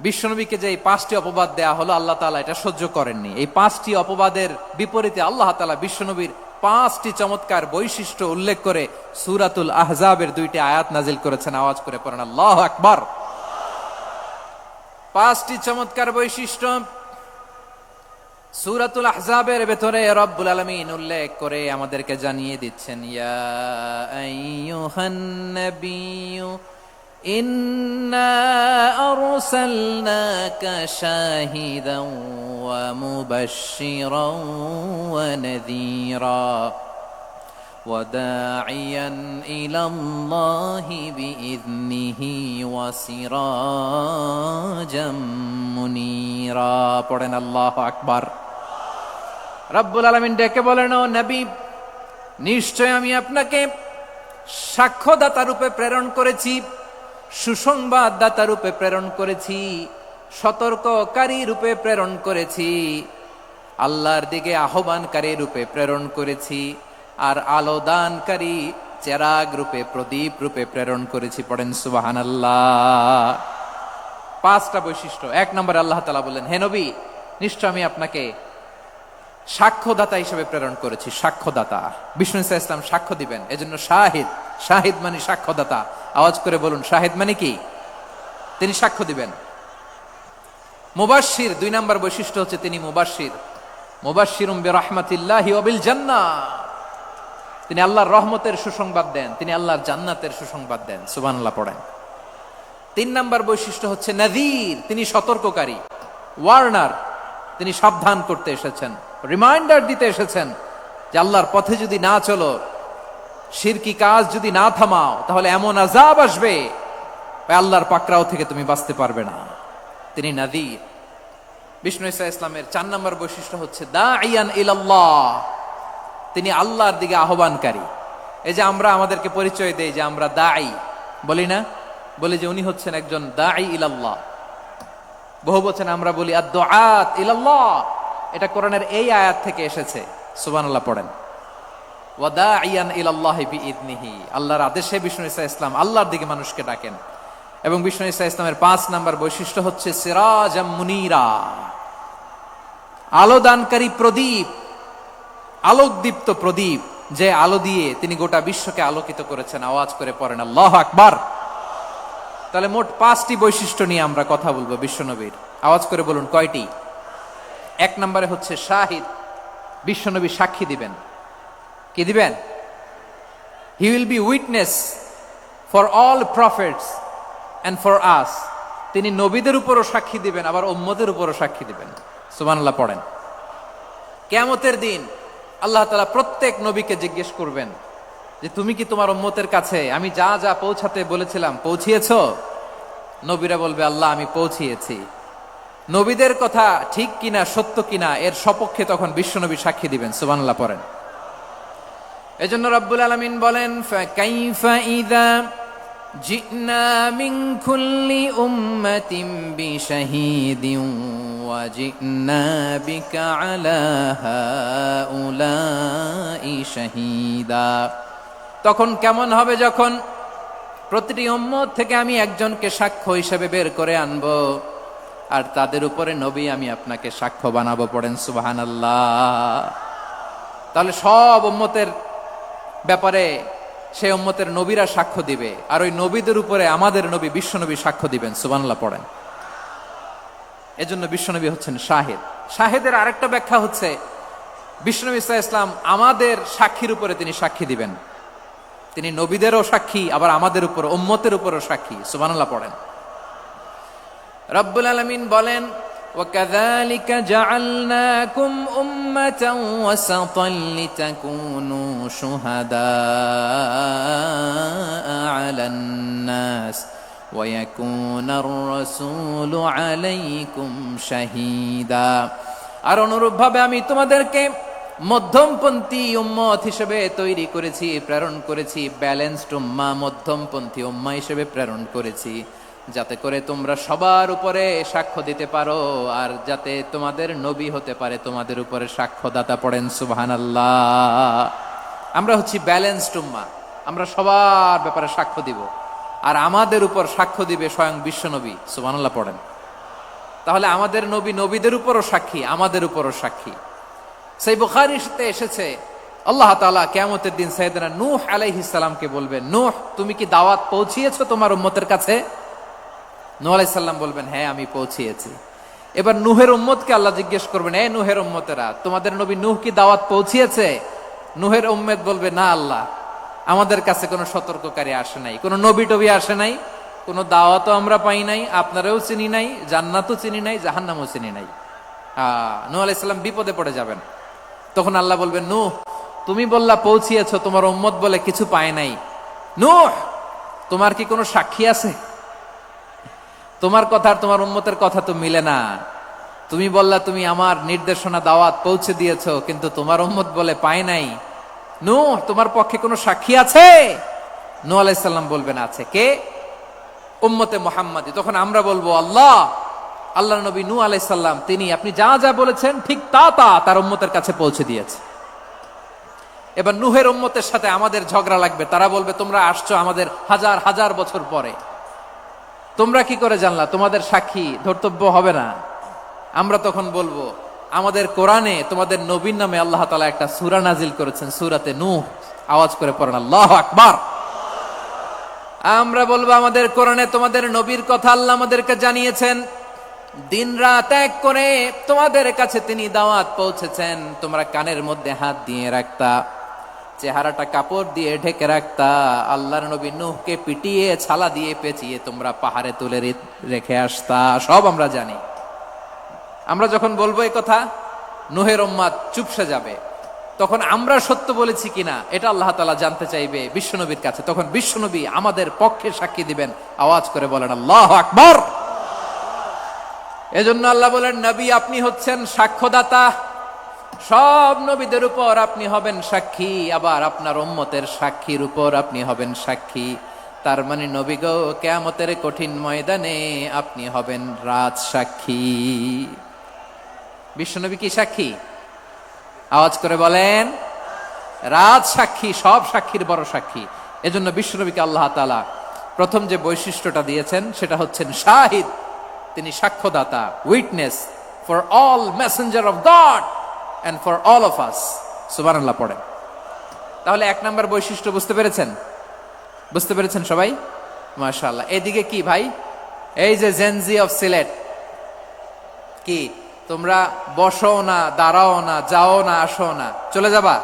বিশ্বনবীকে যে এই 5টি অপবাদ দেয়া হলো, আল্লাহ তাআলা এটা সহ্য করেননি। এই 5টি অপবাদের বিপরীতে আল্লাহ তাআলা বিশ্বনবীর 5টি চমৎকার বৈশিষ্ট্য উল্লেখ করে সূরাতুল আহজাবের 2টি আয়াত নাজিল করেছেন। আওয়াজ করে পড়েন আল্লাহু আকবার। 5টি চমৎকার বৈশিষ্ট্য সূরাতুল আহজাবের ভেতরে রব্বুল আলামিন উল্লেখ করে আমাদেরকে জানিয়ে দিচ্ছেন, ইয়া আইয়ুহান নাবিয়্যু ইন্না আরসালনাকা শাহিদান ওয়া মুবাশশিরান ওয়া নাযীরা ওয়া দাঈয়ান ইলাল্লাহি বিইذনিহি ওয়া সিরাজাম মুনীরা। পড়েন আল্লাহু আকবার। রব্বুল আলামিন ডেকে বলেন, ও নবী, নিশ্চয় আমি আপনাকে সাক্ষ্যদাতা রূপে প্রেরণ করেছি, সুসংবাদদাতা রূপে প্রেরণ করেছি, সতর্ককারী রূপে প্রেরণ করেছি, আল্লাহর দিকে আহ্বানকারী রূপে প্রেরণ করেছি, আর আলো দানকারী চেরাগ রূপে, প্রদীপ রূপে প্রেরণ করেছি। পড়েন সুবহানাল্লাহ। 5টা বৈশিষ্ট্য। 1 নম্বরে আল্লাহ তাআলা বললেন, হে নবী, নিশ্চয় আমি আপনাকে সাক্ষ্যদাতা হিসেবে প্রেরণ করেছি। সাক্ষ্যদাতা, বিষ্ণু ইসা ইসলাম সাক্ষ্য দিবেন, এজন্য শাহিদ। শাহিদ মানে সাক্ষ্যদাতা। আওয়াজ করে বলুন, শাহিদ মানে কি? তিনি সাক্ষ্য দিবেন। মুবাশশির, 2 নম্বর বৈশিষ্ট্য হচ্ছে তিনি মুবাশশির। মুবাশশিরুম বিরাহমাতিল্লাহি ওয়া বিল জান্নাহ, তিনি আল্লাহর রহমতের সুসংবাদ দেন, তিনি আল্লাহর জান্নাতের সুসংবাদ দেন। সুবহানাল্লাহ পড়েন। 3 নম্বর বৈশিষ্ট্য হচ্ছে নাযীর, তিনি সতর্ককারী, ওয়ার্নার। তিনি সাবধান করতে এসেছেন, রিমাইন্ডার দিতে এসেছেন যে আল্লাহর পথে যদি না চলো শিরকি কাজ যদি না থামাও তাহলে এমন আযাব আসবে আল্লাহর পাকড়াও থেকে তুমি বাঁচতে পারবে না। তিনি নাযীর। বিষ্ণু ঈসা ইসলামের 4 নম্বর বৈশিষ্ট্য হচ্ছে দাঈয়ান ইলাল্লাহ, তিনি আল্লাহর দিকে আহ্বানকারী। এই যে আমরা আমাদেরকে পরিচয় দেই যে আমরা দাঈ, বলি না? বলি যে উনি হচ্ছেন একজন দাঈ ইলাল্লাহ। বহু বচন আমরা বলি আদ-দুআত ইলাল্লাহ, এটা কোরআনের এই আয়াত থেকে এসেছে। সুবহানাল্লাহ পড়েন। ওয়া দাঈয়ান ইলাল্লাহি বিইذনিহি, আল্লাহর আদেশে বিষ্ণু ঈসা ইসলাম আল্লাহর দিকে মানুষকে ডাকেন। এবং বিষ্ণু ঈসা ইসলামের 5 নম্বর বৈশিষ্ট্য হচ্ছে সিরাজাম মুনীরা, আলোদানকারী প্রদীপ, আলোকদীপ্ত প্রদীপ, যে আলো দিয়ে তিনি গোটা বিশ্বকে আলোকিত করেছেন। আওয়াজ করে পড়েন আল্লাহু আকবার। তাহলে মোট 5টি বৈশিষ্ট্য নিয়ে আমরা কথা বলবো বিশ্বনবীর। আওয়াজ করে বলুন কয়টি? 1 নম্বরে হচ্ছে শাহিদ, বিশ্বনবী সাক্ষী দিবেন। কি দিবেন? He will be witness for all prophets and for us. তিনি নবীদের উপরও সাক্ষী দিবেন, আবার উম্মতের উপরও সাক্ষী দিবেন। সুবহানাল্লাহ পড়েন। কিয়ামতের দিন আল্লাহ তাআলা প্রত্যেক নবীকে জিজ্ঞেস করবেন যে তুমি কি তোমার উম্মতের কাছে আমি যা যা পৌঁছাতে বলেছিলাম পৌঁছিয়েছো? নবীরা বলবে আল্লাহ আমি পৌঁছিয়েছি। নবীদের কথা ঠিক কিনা, সত্য কিনা, এর সপক্ষে তখন বিশ্বনবী সাক্ষী দিবেন। সুবহানাল্লাহ পড়েন। এজন্য রব্বুল আলামিন বলেন ফাকাইফা ইযা জিনা মিন কুল্লি উম্মাতিন বিশাহীদিন ওয়া জিনা বিকা আলা হাউলাই শাহীদা। তখন কেমন হবে যখন প্রতিটি উম্মত থেকে আমি একজনকে সাক্ষ্য হিসেবে বের করে আনবো, আর তাদের উপরে নবী আমি আপনাকে সাক্ষ্য বানাবো। পড়েন সুবহানাল্লাহ। তাহলে সব উম্মতের ব্যাপারে সেই উম্মতের নবীরা সাক্ষ্য দিবে, আর ওই নবীদের উপরে আমাদের নবী বিশ্বনবী সাক্ষ্য দিবেন। সুবহানাল্লাহ পড়েন। এজন্য বিশ্বনবী হচ্ছেন শাহিদ। শাহিদের আরেকটা ব্যাখ্যা হচ্ছে বিশ্বনবী সাল্লাল্লাহু আলাইহি ওয়াসাল্লাম আমাদের সাক্ষীর উপরে তিনি সাক্ষী দিবেন। তিনি নবীদেরও সাক্ষী, আবার আমাদের উপর উম্মতের উপরও সাক্ষী। সুবহানাল্লাহ পড়েন। রব্বুল আলামিন বলেন وَكَذَلِكَ جَعَلْنَاكُمْ أُمَّةً وَسَطًا لِتَكُونُوا شُهَدَاءَ عَلَى النَّاسِ وَيَكُونَ الرَّسُولُ عَلَيْكُمْ شَهِيدًا। আর অনুরূপভাবে আমি তোমাদেরকে মধ্যমপন্থী উম্মত হিসেবে তৈরি করেছি, প্রেরণ করেছি। ব্যালেন্সড উম্মাহ, মধ্যমপন্থী উম্মাহ হিসেবে প্রেরণ করেছি, যাতে করে তোমরা সবার উপরে সাক্ষ্য দিতে পারো, আর যাতে তোমাদের নবী হতে পারে তোমাদের উপরে সাক্ষ্যদাতা। পড়েন সুবহানাল্লাহ। আমরা হচ্ছি ব্যালেন্সড উম্মাহ, আমরা সবার ব্যাপারে সাক্ষ্য দিব, আর আমাদের উপর সাক্ষ্য দিবে স্বয়ং বিশ্বনবী। সুবহানাল্লাহ পড়েন। তাহলে আমাদের নবী নবীদের উপরও সাক্ষী, আমাদের উপরও সাক্ষী। সেই বুখারীতে এসেছে আল্লাহ তাআলা কিয়ামতের দিন সাইয়েদনা নূহ আলাইহিস সালামকে বলবেন, নূহ তুমি কি দাওয়াত পৌঁছিয়েছো তোমার উম্মতের কাছে? নূহ আলাইহিস সালাম বলবেন হ্যাঁ আমি পৌঁছিয়েছি। এবার নূহের উম্মতকে আল্লাহ জিজ্ঞেস করবেন, এ নূহের উম্মতেরা তোমাদের নবী নূহ কি দাওয়াত পৌঁছিয়েছে? নূহের উম্মত বলবে না আল্লাহ, আমাদের কাছে কোনো সতর্ককারী আসে নাই, কোনো নবী টবি আসে নাই, কোনো দাওয়াতও আমরা পাই নাই, আপনারাও চিনি নাই, জান্নাতও চিনি নাই, জাহান্নামও চিনি নাই। নূহ আলাইহিস সালাম বিপদে পড়ে যাবেন। তখন আল্লাহ বলবেন নূহ তুমি বললা পৌঁছিয়েছো, তোমার উম্মত বলে কিছু পায় নাই। নূহ তোমার কি কোনো সাক্ষী আছে? তোমার কথা আর তোমার উম্মতের কথা তো মিলে না। তুমি বললা তুমি আমার নির্দেশনা দাওয়াত পৌঁছে দিয়েছো, কিন্তু তোমার উম্মত বলে পায় নাই। নূহ তোমার পক্ষে কোনো সাক্ষী আছে? নূহ আলাইহিস সালাম বলবেন আছে। কে? উম্মতে মুহাম্মাদী। তখন আমরা বলবো আল্লাহ, আল্লাহর নবী নূহ আলাইহিস সালাম তিনি আপনি যা যা বলেছেন ঠিক তা তা তার উম্মতের কাছে পৌঁছে দিয়েছে। এবার নূহের উম্মতের সাথে আমাদের ঝগড়া লাগবে। তারা বলবে তোমরা আসছো আমাদের হাজার হাজার বছর পরে, তোমরা কি করে জানলা? তোমাদের সাক্ষী ধর্তব্য হবে না। আমরা তখন বলবো আমাদের কোরআনে তোমাদের নবীর নামে আল্লাহ তাআলা একটা সূরা নাজিল করেছেন, সূরাতে নূহ। আওয়াজ করে পড়েন আল্লাহু আকবার। আমরা বলবো আমাদের কোরআনে তোমাদের নবীর কথা আল্লাহ আমাদেরকে জানিয়েছেন, দিন রাত এক করে তোমাদের কাছে তিনি দাওয়াত পৌঁছেছেন। তোমরা কানের মধ্যে হাত দিয়ে রাখতা, চেহারাটা কাপড় দিয়ে ঢেকে রাখতা, আল্লাহর নবী নূহকে পিটিয়ে ছালা দিয়ে পেঁচিয়ে তোমরা পাহাড়ে তুলে রেখে আসতা। সব আমরা জানি। আমরা যখন বলবো এই কথা, নূহের উম্মত চুপসে যাবে। তখন আমরা সত্য বলেছি কিনা এটা আল্লাহ তাআলা জানতে চাইবে বিশ্বনবীর কাছে। তখন বিশ্বনবী আমাদের পক্ষে সাক্ষী দিবেন। আওয়াজ করে বলেন আল্লাহু আকবার। এজন্য আল্লাহ বলেন, নবী আপনি হচ্ছেন সাক্ষ্যদাতা, সব নবীদের উপর আপনি হবেন সাক্ষী, আবার আপনার উম্মতের সাক্ষীর উপর আপনি হবেন সাক্ষী। তার মানে নবী গো, কিয়ামতের কঠিন ময়দানে আপনি হবেন রাজ সাক্ষী। বিশ্বনবী কি সাক্ষী? আওয়াজ করে বলেন, রাজ সাক্ষী, সব সাক্ষীর বড় সাক্ষী। এজন্য বিশ্বনবীকে আল্লাহ তাআলা প্রথম যে বৈশিষ্ট্যটা দিয়েছেন সেটা হচ্ছেন শাহিদ। তিনি সাক্ষ্যদাতা, witness for all messenger of God and for all of us. সুবহানাল্লাহ পড়েন। তাহলে এক নাম্বার বৈশিষ্ট্য বুঝতে পেরেছেন? বুঝতে পেরেছেন সবাই? মাশাআল্লাহ। এদিকে কি ভাই, এই যে জেনজি অফ সিলেট, কি তোমরা বসো না, দাঁড়াও না, যাও না, আসো না, চলে যাবা?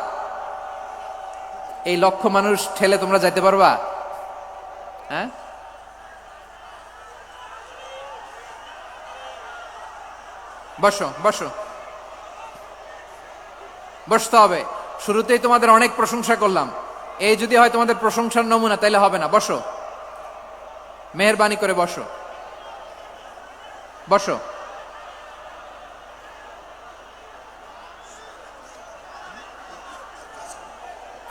এই লক্ষ মানুষ ঠেলে তোমরা যাইতে পারবা? হ্যাঁ, বসো বসো, বসতে হবে। শুরুতেই তোমাদের অনেক প্রশংসা করলাম, এই যদি হয় তোমাদের প্রশংসার নমুনা, তাইলে হবে না। বসো, মেহেরবানি করে বসো, বসো।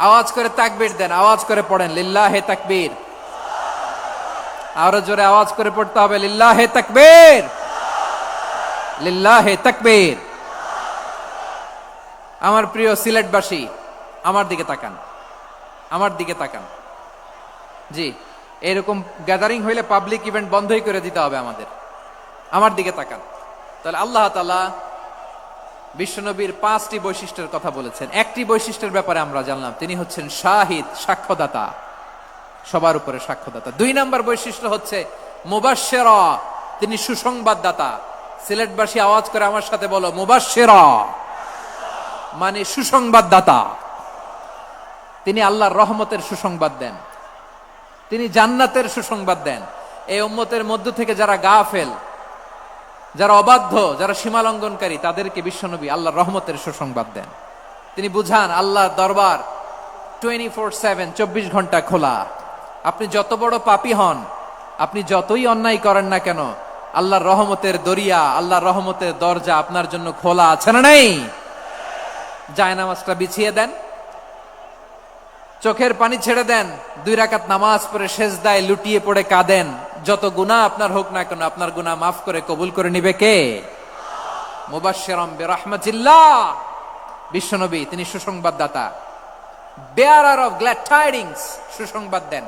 আওয়াজ করে তাকবীর দেন, আওয়াজ করে পড়েন লিল্লাহে তাকবীর। আরো জোরে আওয়াজ করে পড়তে হবে, লিল্লাহে তাকবীর, লিল্লাহে তাকবীর। আমার প্রিয় সিলেটবাসী, আমার দিকে তাকান, আমার দিকে তাকান। জি, এরকম গ্যাদারিং হইলে পাবলিক ইভেন্ট বন্ধই করে দিতে হবে আমাদের। আমার দিকে তাকান। তাহলে আল্লাহ তাআলা বিশ্বনবীর 5টি বৈশিষ্ট্যের কথা বলেছেন। একটি বৈশিষ্ট্যের ব্যাপারে আমরা জানলাম, তিনি হচ্ছেন শাহিদ, সাক্ষ্যদাতা, সবার উপরে সাক্ষ্যদাতা। 2 নাম্বার বৈশিষ্ট্য হচ্ছে মুবাশশিরা, তিনি সুসংবাদদাতা। সিলেটবাসী আওয়াজ করে আমার সাথে বলো, মুবাশশিরা মানে সুসংবাদদাতা। তিনি আল্লাহর রহমতের সুসংবাদ দেন, তিনি জান্নাতের সুসংবাদ দেন। এই উম্মতের মধ্য থেকে যারা গাফেল, যারা অবাধ্য, যারা সীমালঙ্ঘনকারী, তাদেরকে বিশ্বনবী আল্লাহর রহমতের সুসংবাদ দেন। তিনি বুঝান আল্লাহর দরবার 24/7, 24 ঘন্টা খোলা। আপনি যত বড় পাপী হন, আপনি যতই অন্যায় করেন না কেন, আল্লাহর রহমতের দরিয়া, আল্লাহর রহমতের দরজা আপনার জন্য খোলা আছে না নেই? জায়নামাজটা বিছিয়ে দেন, চোখের পানি ছেড়ে দেন, 2 রাকাত নামাজ পড়ে সেজদায় লুটিয়ে পড়ে কাঁদেন। যত গুনাহ আপনার হোক না কেন, আপনার গুনাহ মাফ করে কবুল করে নিবে কে? মুবাশশিরাম বিরাহমাতিল্লাহ। বিশ্বনবী তিনি সুসংবাদদাতা, বেয়ারার অফ গ্ল্যাড টাইডিংস, সুসংবাদ দেন।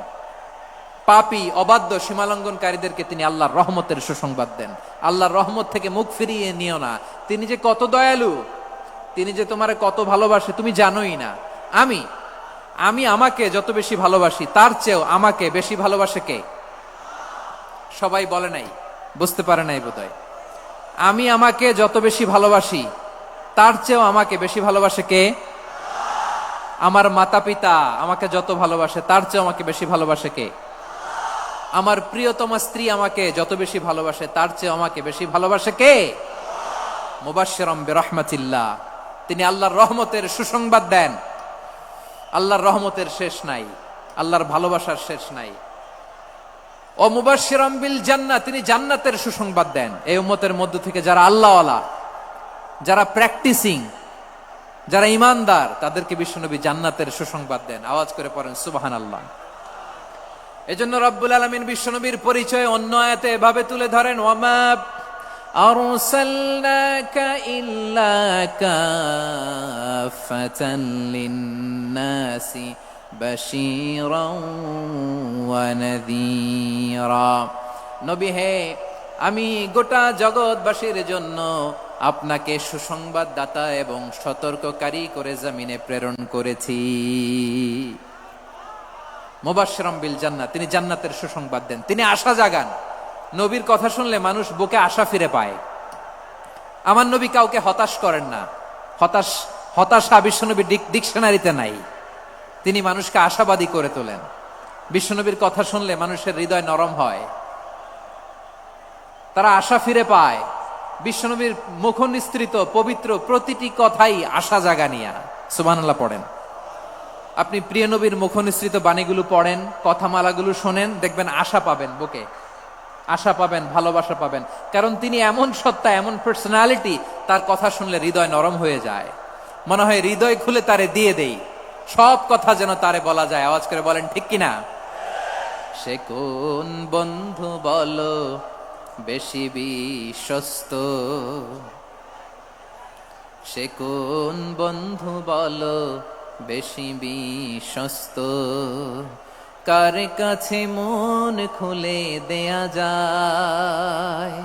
পাপী, অবাধ্য, সীমালঙ্ঘনকারীদেরকে তিনি আল্লাহর রহমতের সুসংবাদ দেন। আল্লাহর রহমত থেকে মুখ ফিরিয়ে নিও না। তিনি যে কত দয়ালু, তিনি যে তোমারে কত ভালোবাসে তুমি জানোই না। আমি আমাকে যত বেশি ভালোবাসি, তার চেয়েও আমাকে বেশি ভালোবাসে কে? সবাই বলে নাই, বুঝতে পারে নাই বোধহয়। আমি আমাকে যত বেশি ভালোবাসি, তার চেয়েও আমাকে বেশি ভালোবাসে কে? আমার মাতা পিতা আমাকে যত ভালোবাসে, তার চেয়েও আমাকে বেশি ভালোবাসে কে? আমার প্রিয়তমা স্ত্রী আমাকে যত বেশি ভালোবাসে, তার চেয়েও আমাকে বেশি ভালোবাসে কে? মুবাশশিরাম বিরাহমাতিল্লাহ, তিনি আল্লাহর রহমতের সুসংবাদ দেন। আল্লাহর রহমতের শেষ নাই, আল্লাহর ভালোবাসার শেষ নাই। ও মুবাশশিরাম বিল জান্নাহ, তিনি জান্নাতের সুসংবাদ দেন। এই উম্মতের মধ্য থেকে যারা আল্লাহওয়ালা, যারা প্র্যাকটিসিং, যারা ইমানদার, তাদেরকে বিশ্বনবী জান্নাতের সুসংবাদ দেন। আওয়াজ করে পড়েন সুবহানাল্লাহ। এজন্য রব্বুল আলামিন বিশ্বনবীর পরিচয় অন্য আয়াতে এভাবে তুলে ধরেন, ওয়ামা আরসালনাকা ইল্লা কাফাতান লিন্নাসি বাশীরাও ওয়া নাযীরা। নবী হে, আমি গোটা জগৎবাসীর জন্য আপনাকে সুসংবাদদাতা এবং সতর্ককারী করে জমিনে প্রেরণ করেছি। মুবাশশিরাম বিল জান্নাহ, তিনি জান্নাতের সুসংবাদ দেন, তিনি আশা জাগান। নবীর কথা শুনলে মানুষ বুকে আশা ফিরে পায়। আমার নবী কাউকে হতাশ করেন না। হতাশা বিশ্বনবীর ডিকশনারিতে নাই। তিনি মানুষকে আশাবাদী করে তোলেন। বিশ্বনবীর কথা শুনলে মানুষের হৃদয় নরম হয়, তারা আশা ফিরে পায়। বিশ্বনবীর মুখ নিঃসৃত পবিত্র প্রতিটি কথাই আশা জাগানিয়া। সুবহানাল্লাহ পড়েন। আপনি প্রিয় নবীর মুখনিসৃত বাণীগুলো পড়েন, কথামালাগুলো শোনেন, দেখবেন আশা পাবেন, বুকে আশা পাবেন, ভালোবাসা পাবেন। কারণ তিনি এমন সত্তা, এমন পার্সোনালিটি, তার কথা শুনলে হৃদয় নরম হয়ে যায়, মনে হয় হৃদয় খুলে তারে দিয়ে দেই, সব কথা যেন তারে বলা যায়। আওয়াজ করে বলেন ঠিক কিনা? সে কোন বন্ধু বলো বেশি বিশ্বস্ত, সে কোন বন্ধু বলো বেশি বিশ্বস্ত, কার কাছে মন খুলে দেয়া যায়,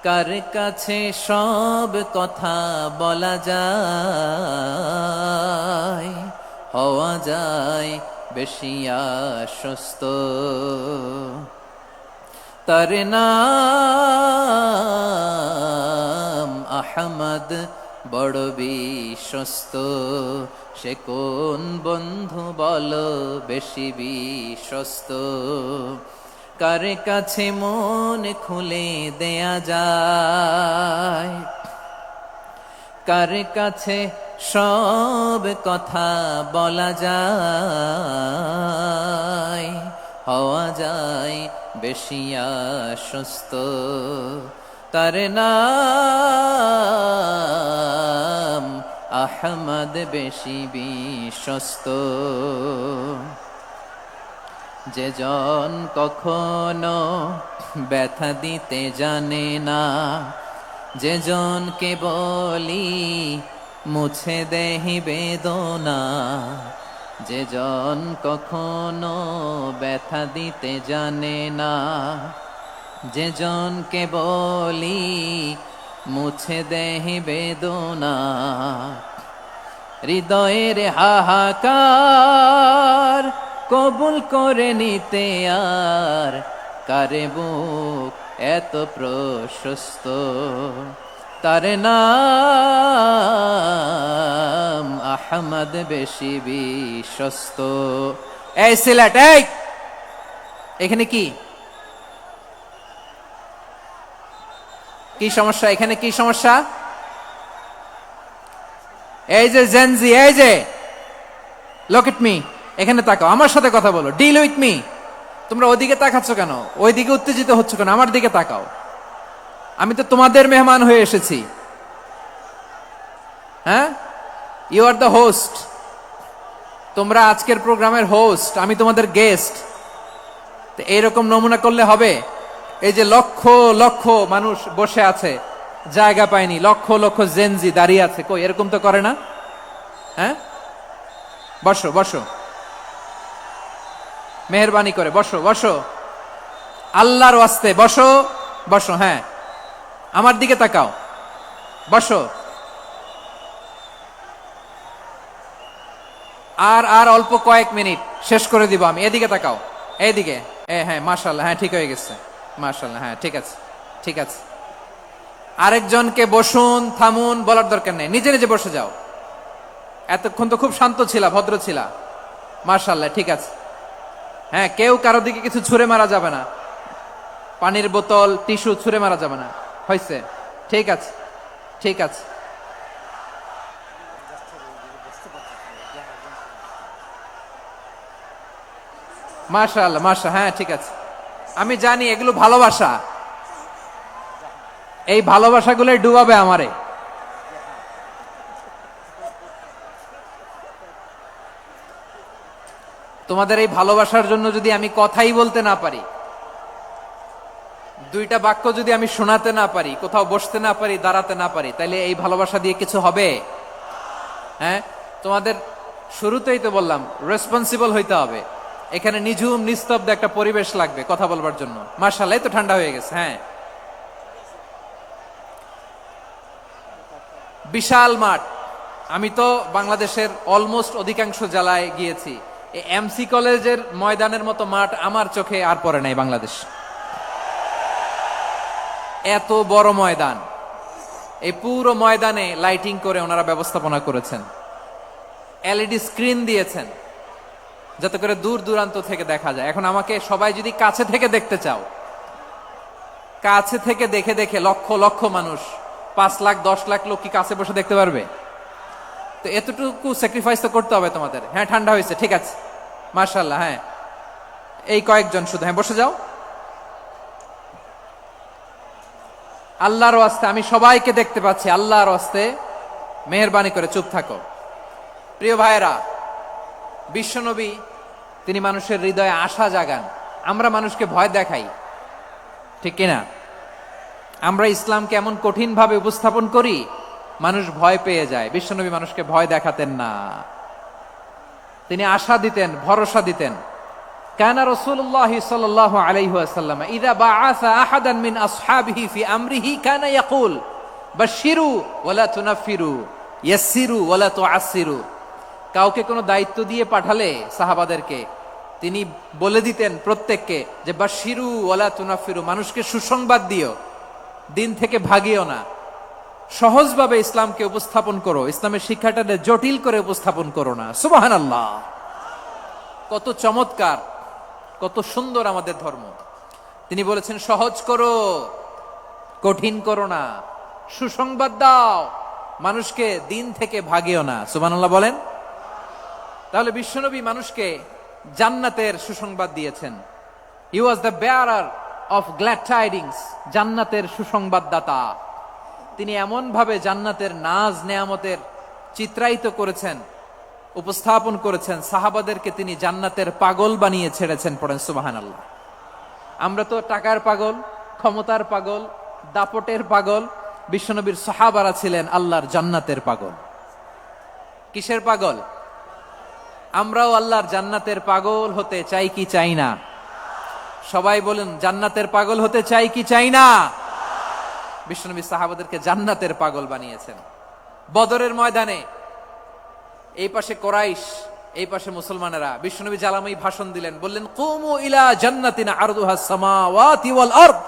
কার কাছে সব কথা বলা যায়, হওয়া যায় বেশি আশ্বস্ত। তার নাম আহমদ, বড় বিশ্বস্ত। সে কোন বন্ধু বলো বেশি বিশ্বস্ত, কার কাছে মন খুলে দেয়া যায়, কার কাছে সব কথা বলা যায়, হওয়া যায় বেশি আশ্বস্ত। তার নাম আহমদ, বেশি বিশ্বস্ত। যে জন কখনো ব্যথা দিতে জানে না, যে জনকে বলি মুছে দেহি বেদনা, যে জন কখনো ব্যথা দিতে জানে না, যে জনকে বলি মুছে দেহি বেদনা, হৃদয়ের হাহাকার কবুল করে নিতে আর কারে বুক এত প্রশস্ত। তার নাম আহমদ, বেশি বিশ্বস্ত। এই সিলেট, এই এখানে কি কি সমস্যা? এখানে কি সমস্যা? এই যে জেনজি, এই যে লুক এট মি, এখানে তাকাও, আমার সাথে কথা বলো, ডিল উইথ মি। তোমরা ওইদিকে তাকাচ্ছ কেন? ওইদিকে উত্তেজিত হচ্ছ কেন? আমার দিকে তাকাও, আমি তো তোমাদের মেহমান হয়ে এসেছি। হ্যাঁ, ইউ আর দ্য হোস্ট, তোমরা আজকের প্রোগ্রামের হোস্ট, আমি তোমাদের গেস্ট। তো এইরকম নমুনা করলে হবে? এই যে লক্ষ লক্ষ মানুষ বসে আছে, জায়গা পায়নি, লক্ষ লক্ষ জেনজি দাঁড়িয়ে আছে, কই এরকম তো করে না? হ্যাঁ, বসো বসো, মেহরবানি করে বসো বসো, আল্লাহর ওয়াস্তে বসো বসো। হ্যাঁ, আমার দিকে তাকাও, বসো। আর আর অল্প কয়েক মিনিট, শেষ করে দিব আমি। এদিকে তাকাও, এইদিকে। হ্যাঁ, মাশাআল্লাহ, হ্যাঁ ঠিক হয়ে গেছে, মাশাআল্লাহ, হ্যাঁ ঠিক আছে, ঠিক আছে। আরেকজনকে বসুন, থামুন বলার দরকার নেই, নিজে নিজে বসে যাও। এতক্ষণ তো খুব শান্ত ছিলা, ভদ্র ছিলা, মাশাআল্লাহ, ঠিক আছে। হ্যাঁ, কেউ কারো দিকে কিছু ছুঁড়ে মারা যাবে না, পানির বোতল, টিস্যু ছুঁড়ে মারা যাবে না, হয়েছে? ঠিক আছে, ঠিক আছে। মাশাআল্লাহ, মাশাআল্লাহ, হ্যাঁ ঠিক আছে। আমি জানি এগুলো ভালোবাসা, এই ভালোবাসাগুলোই ডুবাবে আমারে। তোমাদের এই ভালোবাসার জন্য যদি আমি কথাই বলতে না পারি, দুইটা বাক্য যদি আমি শোনাতে না পারি, কোথাও বসতে না পারি, দাঁড়াতে না পারি, তাইলে এই ভালোবাসা দিয়ে কিছু হবে? হ্যাঁ, তোমাদের শুরুতেই তো বললাম রেসপন্সিবল হইতে হবে। এখানে নিঝুম নিস্তব্ধ একটা পরিবেশ লাগবে কথা বলবার জন্য। মাশাআল্লাহ, তো ঠান্ডা হয়ে গেছে। হ্যাঁ, বিশাল মাঠ। আমি তো বাংলাদেশের অলমোস্ট অধিকাংশ জেলায় গিয়েছি, এই এমসি কলেজের ময়দানের মতো মাঠ আমার চোখে আর পড়ে নাই বাংলাদেশ। এত বড় ময়দান, এই পুরো ময়দানে লাইটিং করে ওনারা ব্যবস্থাপনা করেছেন, এলইডি স্ক্রিন দিয়েছেন যাতে করে দূর দূরান্ত থেকে দেখা যায়। এখন আমাকে সবাই যদি কাছে থেকে দেখতে চাও, কাছে থেকে দেখে দেখে লক্ষ লক্ষ মানুষ, 5 লাখ 10 লাখ লোক কি কাছে বসে দেখতে পারবে? তো এতটুকু স্যাক্রিফাইস তো করতে হবে তোমাদের। হ্যাঁ ঠান্ডা হয়েছে, ঠিক আছে, মাশাআল্লাহ। হ্যাঁ এই কয়েকজন শুধু, হ্যাঁ বসে যাও। আল্লাহর ওয়াস্তে আমি সবাইকে দেখতে পাচ্ছি, আল্লাহর ওয়াস্তে মেহেরবানি করে চুপ থাকো। প্রিয় ভাইয়েরা, বিশ্বনবী তিনি মানুষের হৃদয়ে আশা জাগান। আমরা মানুষকে ভয় দেখাই, ঠিক কিনা? আমরা ইসলামকে এমন কঠিন ভাবে উপস্থাপন করি, মানুষ ভয় পেয়ে যায়। বিশ্বনবী মানুষকে ভয় দেখাতেন না, তিনি আশা দিতেন, ভরসা দিতেন। কানা রাসূলুল্লাহ সাল্লাল্লাহু আলাইহি ওয়াসাল্লাম ইযা বাআসা আহাদান মিন আসহাবিহি ফি আমরিহি কানা ইয়াকুল বাশশিরু ওয়ালা তুনাফিরু ইয়াসসিরু ওয়ালা তুআসসিরু। কাউকে কোনো দায়িত্ব দিয়ে পাঠালে সাহাবাদেরকে তিনি বলে দিতেন প্রত্যেককে যে বাশশিরু ওয়ালা তুনাফিরু, মানুষকে সুসংবাদ দিও, দিন থেকে ভাগিও না। সহজভাবে ইসলামকে উপস্থাপন করো, ইসলামের শিক্ষাটাকে জটিল করে উপস্থাপন করো না। সুবহানাল্লাহ, কত চমৎকার, কত সুন্দর আমাদের ধর্ম। তিনি বলেছেন সহজ করো, কঠিন করো না, সুসংবাদ দাও, মানুষকে দিন থেকে ভাগিও না। সুবহানাল্লাহ বলেন। তাহলে বিশ্বনবী মানুষকে জান্নাতের সুসংবাদ দিয়েছেন। He was the bearer of glad tidings, জান্নাতের সুসংবাদদাতা। তিনি এমন ভাবে জান্নাতের নাজ নেয়ামতের চিত্রায়িত করেছেন, উপস্থাপন করেছেন, সাহাবাদেরকে তিনি জান্নাতের পাগল বানিয়ে ছেড়েছেন। পড়েন সুবহানাল্লাহ। আমরা তো টাকার পাগল, ক্ষমতার পাগল, দাপটের পাগল। বিশ্বনবীর সাহাবারা ছিলেন আল্লাহর জান্নাতের পাগল। কিসের পাগল? আমরাও আল্লাহর জান্নাতের পাগল হতে চাই কি চাই না? সবাই বলেন, জান্নাতের পাগল হতে চাই কি চাই না? বিশ্বনবী সাহাবাদেরকে জান্নাতের পাগল বানিয়েছেন। বদরের ময়দানে এই পাশে কোরাইশ, এই পাশে মুসলমানেরা। বিশ্বনবী জালামাই ভাষণ দিলেন, বললেন কুমু ইলা জান্নাতিন আরদুহাস সামাওয়াতি ওয়াল আরদ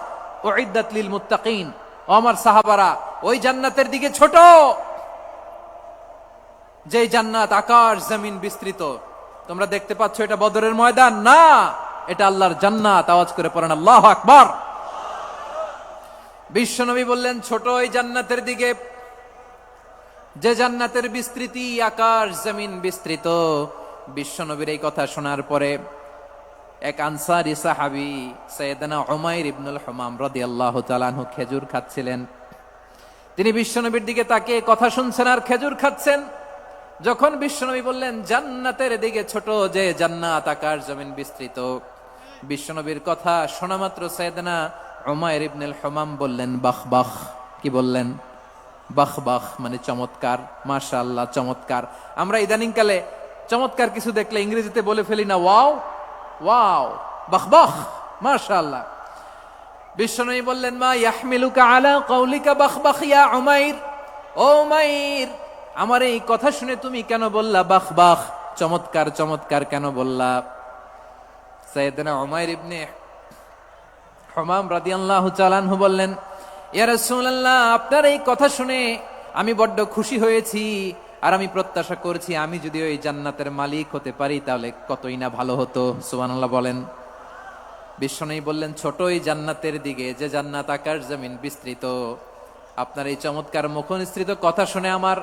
উইদ্দাত লিল মুত্তাকিন। ও আমার সাহাবারা, ওই জান্নাতের দিকে ছোট, যে জান্নাত আকাশ জমিন বিস্তৃত। তোমরা দেখতে পাচ্ছ এটা বদরের ময়দান না, এটা আল্লাহর জান্নাত। আওয়াজ করে পড়েন আল্লাহু আকবার। বিশ্বনবী বললেন ছোট ওই জান্নাতের দিকে, যে জান্নাতের বিস্তৃতি আকাশ জমিন বিস্তৃত। বিশ্বনবীর এই কথা শোনার পরে এক আনসারী সাহাবী সাইয়েদনা উমাইর ইবনুল হুমাম রাদিয়াল্লাহু তাআলা আনহু খেজুর খাচ্ছিলেন। তিনি বিশ্বনবীর দিকে তাকিয়ে কথা শুনছেন আর খেজুর খাচ্ছেন। যখন বিশ্বনবী বললেন জান্নাতের দিকে ছোট, যে জান্নাত আকাশ জমিন বিস্তৃত, বিশ্বনবীর কথা শোনা মাত্র সাইয়েদনা উমাইর ইবনুল হুমাম বললেন বাহ বাহ। কি বললেন? বাহ বাহ, মানে চমৎকার, মাশাআল্লাহ, চমৎকার। আমরা ইদানিং কালে চমৎকার কিছু দেখলে ইংরেজিতে বলে ফেলি না ওয়াও ওয়াও, বাহ বাহ, মাশাআল্লাহ। বিশ্বনবী বললেন মা ইয়াহমিলুকা আলা কাউলিকা বাহ বাহ ইয়া উমাইর। ও উমাইর, আমার এই কথা শুনে তুমি কেন বললা বাহ বাহ, চমৎকার চমৎকার কেন বললা? সাইয়েদনা উমাইর ইবনে হুমাম রাদিয়াল্লাহু তাআলা আনহু বললেন ইয়া রাসূলুল্লাহ, আপনার এই কথা শুনে আমি বড্ড খুশি হয়েছি, আর আমি প্রত্যাশা করছি আমি যদি ওই জান্নাতের মালিক হতে পারি তাহলে কতই না ভালো হতো। সুবহানাল্লাহ বলেন। বিশ্বনবী বললেন ছোট ওই জান্নাতের দিকে, যে জান্নাত আকাশ জমিন বিস্তৃত। আপনার এই চমৎকার মুখনিসৃত কথা শুনে আমার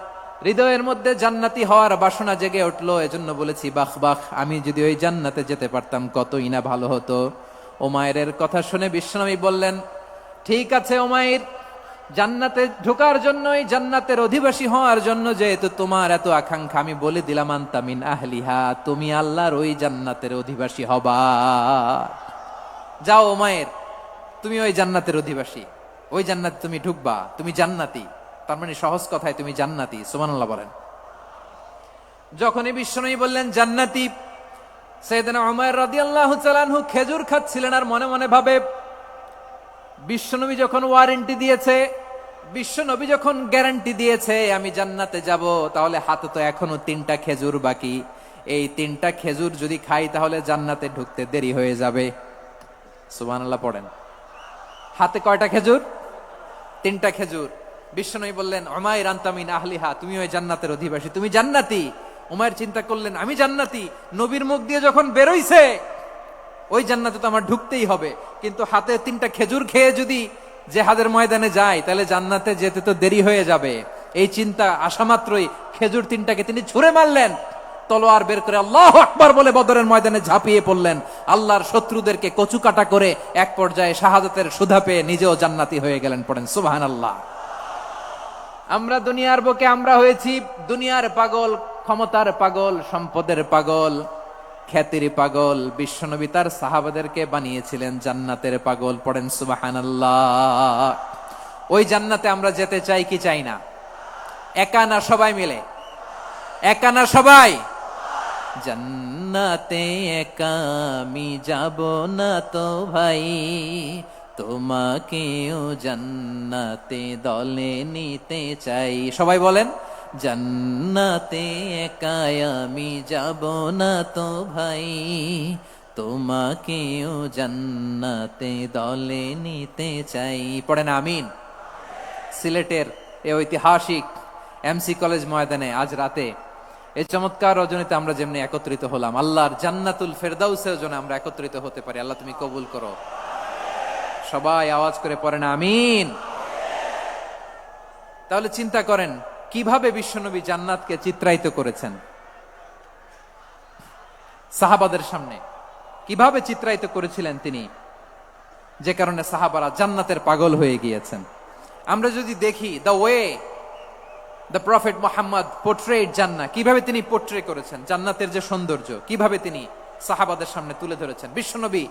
হৃদয়ের মধ্যে জান্নাতি হওয়ার বাসনা জেগে উঠলো, এজন্য বলেছি বাহ বাহ, আমি যদি ওই জান্নাতে যেতে পারতাম কতই না ভালো হতো। উমাইরের কথা শুনে বিশ্বনবী বললেন ঠিক আছে উমাইর, জান্নাতে ঢোকার জন্যই, জান্নাতের অধিবাসী হওয়ার জন্য যেহেতু তোমার এত আকাঙ্ক্ষা, আমি বলে দিলাম আনতা মিন আহলিহা, তুমি আল্লাহর ওই জান্নাতের অধিবাসী হবা। যাও উমাইর, তুমি ওই জান্নাতের অধিবাসী, ওই জান্নাতে তুমি ঢুকবা, তুমি জান্নাতি। তার মানে সহজ কথায় তুমি জান্নাতি। সুবহানাল্লাহ বলেন। যখনই বিশ্বনবী বললেন জান্নাতি, সাইয়েদনা উমাইর রাদিয়াল্লাহু তাআলা আনহু খেজুর খাচ্ছিলেন আর মনে মনে ভাবে বিশ্বনবী যখন ওয়ারেন্টি দিয়েছে, বিশ্বনবী যখন গ্যারান্টি দিয়েছে আমি জান্নাতে যাব, তাহলে হাতে তো এখনো 3টা খেজুর বাকি। এই 3টা খেজুর যদি খাই তাহলে জান্নাতে ঢুকতে দেরি হয়ে যাবে। সুবহানাল্লাহ পড়েন। হাতে কয়টা খেজুর? 3টা খেজুর। বিশ্বনবী বললেন উমাইর আনতা মিন আহলিহা, তুমি ওই জান্নাতের অধিবাসী, তুমি জান্নাতি। উমাইর চিন্তা করলেন আমি জান্নাতি, নবীর মুখ দিয়ে যখন বেরোইছে ওই জান্নাতে তো আমার ঢুকতেই হবে, কিন্তু হাতে 3টা খেজুর খেয়ে যদি জেহাদের ময়দানে যায় তাহলে জান্নাতে যেতে তো দেরি হয়ে যাবে। এই চিন্তা আসা মাত্রই খেজুর 3টাকে তিনি ছুঁড়ে মারলেন, তলোয়ার বের করে আল্লাহু আকবার বলে বদরের ময়দানে ঝাঁপিয়ে পড়লেন। আল্লাহর শত্রুদেরকে কচুকাটা করে এক পর্যায়ে শাহাদাতের সুধা পেয়ে নিজেও জান্নাতি হয়ে গেলেন। পড়েন সুবহানাল্লাহ। আমরা দুনিয়ার বুকে আমরা হয়েছি দুনিয়ার পাগল, ক্ষমতার পাগল, সম্পদের পাগল, খ্যাতির পাগল। বিশ্বনবী তার সাহাবাদেরকে বানিয়েছিলেন জান্নাতের পাগল। পড়েন সুবহানাল্লাহ। ওই জান্নাতে আমরা যেতে চাই কি চাই না? একা না সবাই মিলে? একা না সবাই? জান্নাতে একা আমি যাব না তো ভাই, তোমাকেও জান্নাতে দলে নিতে চাই। সবাই বলেন, জান্নাতে একা আমি যাব না তো ভাই, তোমাকেও জান্নাতে দলে নিতে চাই। পড়েন আমিন। সিলেটের এই ঐতিহাসিক এমসি কলেজ ময়দানে আজ রাতে এই চমৎকার রজনীতে আমরা যেমনি একত্রিত হলাম, আল্লাহর জান্নাতুল ফেরদাউসের জন্য আমরা একত্রিত হতে পারি। আল্লাহ তুমি কবুল করো। সবাই আওয়াজ করে পড়েন আমিন। তাহলে চিন্তা করেন কিভাবে বিশ্বনবী জান্নাতকে চিত্রায়িত করেছেন সাহাবাদের সামনে, কিভাবে চিত্রায়িত করেছিলেন তিনি, যে কারণে সাহাবারা জান্নাতের পাগল হয়ে গিয়েছেন। আমরা যদি দেখি the way the prophet Muhammad portrait জান্নাত, কিভাবে তিনি পোর্ট্রে করেছেন জান্নাতের যে সৌন্দর্য, কিভাবে তিনি সাহাবাদের সামনে তুলে ধরেছেন। বিশ্বনবী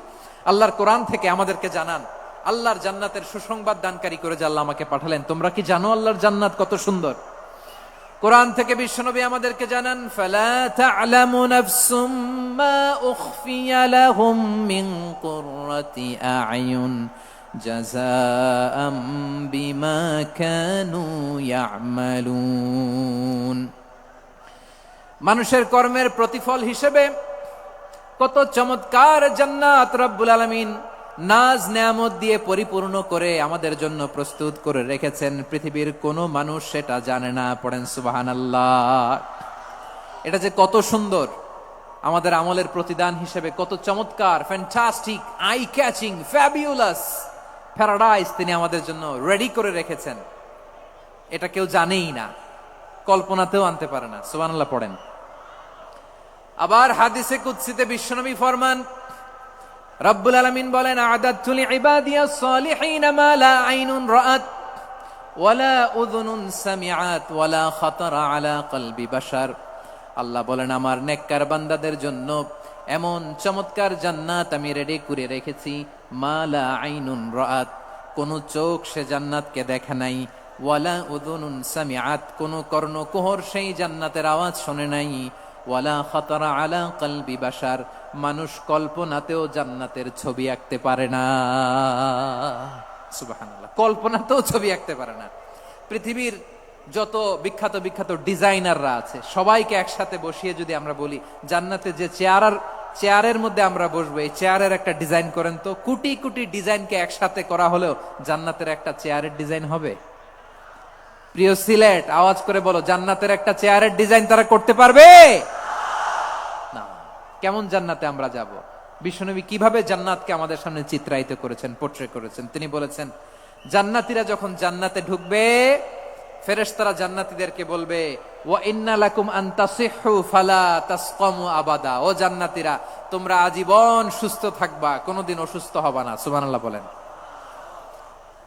আল্লাহর কোরআন থেকে আমাদেরকে জানান আল্লাহর জান্নাতের সুসংবাদ দানকারী করে যে আল্লাহ আমাকে পাঠালেন। তোমরা কি জানো আল্লাহর জান্নাত কত সুন্দর? কোরআন থেকে বিশ্বনবী আমাদেরকে জানান, ফালা তা'লামু নাফসুম মা উখফিয়া লাহুম মিন কুররাতি আ'য়ুন জাযাআম বিমা কানু ইয়া'মালুন। মানুষের কর্মের প্রতিফল হিসেবে কত চমৎকার জান্নাত রব্বুল আলামিন নাজ নেয়ামত দিয়ে পরিপূর্ণ করে আমাদের জন্য প্রস্তুত করে রেখেছেন। পৃথিবীর কোনো মানুষ সেটা জানে না। পড়েন সুবহানাল্লাহ। এটা যে কত সুন্দর, আমাদের আমলের প্রতিদান হিসেবে কত চমৎকার, fantastic, eye catching, fabulous paradise তিনি আমাদের জন্য রেডি করে রেখেছেন। এটা কেউ জানেই না, কল্পনাতেও আনতে পারে না। সুবহানাল্লাহ পড়েন। আবার হাদিসে কুদসিতে বিশ্বনবী ফরমান, রব্বুল আলামিন বলেন, আ'দাতু লিইবাদিয়াস সালিহিনা মা লা আইনুন রাআত ওয়ালা উযুনুন সামিআত ওয়ালা খাতারা আলা কলবি বাশার। আল্লাহ বলেন, আমার নেককার বান্দাদের জন্য এমন চমৎকার জান্নাত আমি রেডি করে রেখেছি, মা লা আইনুন রাআত, কোন চোখ সে জান্নাতকে দেখে নাই, ওয়ালা উযুনুন সামিআত, কোন কর্ণকুহর সেই জান্নাতের আওয়াজ শোনে নাই, ওয়ালা খাতারা আলা কলবি বাশার, মানুষ কল্পনাতেও জান্নাতের ছবি আঁকতে পারে না। সুবহানাল্লাহ, কল্পনাতেও ছবি আঁকতে পারে না। পৃথিবীর যত বিখ্যাত বিখ্যাত ডিজাইনাররা আছে সবাইকে একসাথে বসিয়ে যদি আমরা বলি জান্নাতে যে চেয়ারের মধ্যে আমরা বসবো, এই চেয়ারের একটা ডিজাইন করেন তো, কোটি কোটি ডিজাইনকে একসাথে করা হলেও জান্নাতের একটা চেয়ারের ডিজাইন হবে? প্রিয় সিলেট, আওয়াজ করে বলো, জান্নাতের একটা চেয়ারের ডিজাইন তারা করতে পারবে না। কেমন জান্নাতে আমরা যাব? বিশ্বনবী কিভাবে জান্নাতকে আমাদের সামনে চিত্রায়িত করেছেন, পোর্ট্রে করেছেন। তিনি বলেছেন, জান্নাতীরা যখন জান্নাতে ঢুকবে, ফেরেশতারা জান্নাতীদেরকে বলবে, ওয়া ইন্না লাকুম আন তাসিহু ফালা তাসকামু আবাদা। ও জান্নাতীরা, তোমরা আজীবন সুস্থ থাকবা, কোনোদিন অসুস্থ হবা না। সুবহানাল্লাহ বলেন।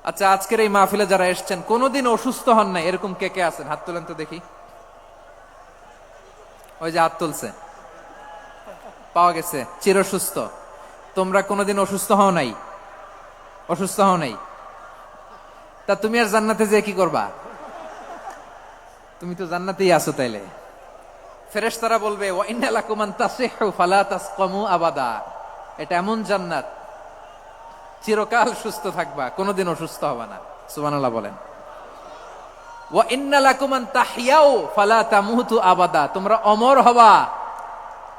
আচ্ছা, আজকের এই মাহফিলে যারা এসেছেন কোনোদিন অসুস্থ হন নাই, এরকম কে কে আছেন? হাত তোলেন তো দেখি। ওই যে হাত তুলছে, পাওয়া গেছে, চিরসুস্থ। তোমরা কোনোদিন অসুস্থ হও নাই? অসুস্থ হও নাই? তা তুমি আর জান্নাতে যে কি করবা? তুমি তো জান্নাতেই আছো। তাইলে ফেরেশতারা বলবে, ওয়া ইন্না লাকুম আন তাসিহু ফালা তাসকামু আবাদা। এটা এমন জান্নাত, চিরকাল সুস্থ থাকবা, কোনোদিন অসুস্থ হবা না। সুবহানাল্লাহ বলেন। ওয়া ইন্না লাকুম আন তাহইয়াউ ফালা তামুতু আবাদা। তোমরা অমর হবা,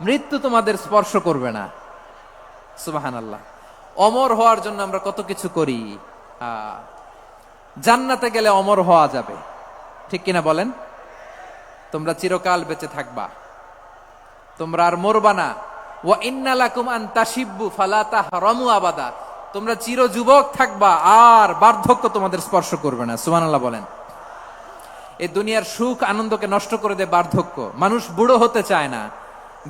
মৃত্যু তোমাদের স্পর্শ করবে না। সুবহানাল্লাহ। অমর হওয়ার জন্য আমরা কত কিছু করি। জান্নাতে গেলে অমর হওয়া যাবে, ঠিক কিনা বলেন? তোমরা চিরকাল বেঁচে থাকবা, তোমরা আর মরবা না। ওয়া ইন্না লাকুম আন তাশিব্বু ফালা তাহরামু আবাদা। তোমরা চির যুবক থাকবা, আর বার্ধক্য তোমাদের স্পর্শ করবে না। সুবহানাল্লাহ বলেন। এই দুনিয়ার সুখ আনন্দকে নষ্ট করে দেয় বার্ধক্য। মানুষ বুড়ো হতে চায় না।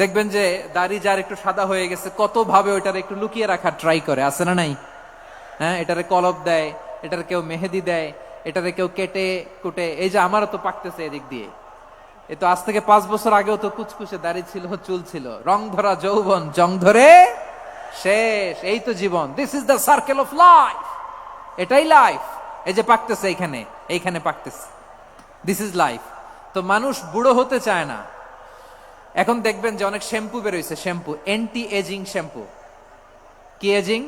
দেখবেন যে দাড়ি যার একটু সাদা হয়ে গেছে কত ভাবে ওইটার একটু লুকিয়ে রাখার ট্রাই করে, আছে না নাই? হ্যাঁ, এটারে কলপ দেয়, এটার কেউ মেহেদি দেয়, এটারে কেউ কেটে কুটে। এই যে আমারও তো পাকতেছে এদিক দিয়ে, এ তো আজ থেকে 5 বছর আগেও তো কুচকুচে দাড়ি ছিল, চুল ছিল, রং ধরা যৌবন জং ধরে শেষ। এই তো জীবন, this is the circle of life, এটাই লাইফ। এই যে পাকতেছে এইখানে, এইখানে পাকতেছে, দিস ইজ লাইফ। তো মানুষ বুড়ো হতে চায় না। এখন দেখবেন যে অনেক শ্যাম্পু বেরোইছে, শ্যাম্পু অ্যান্টি এজিং শ্যাম্পু। কি এজিং?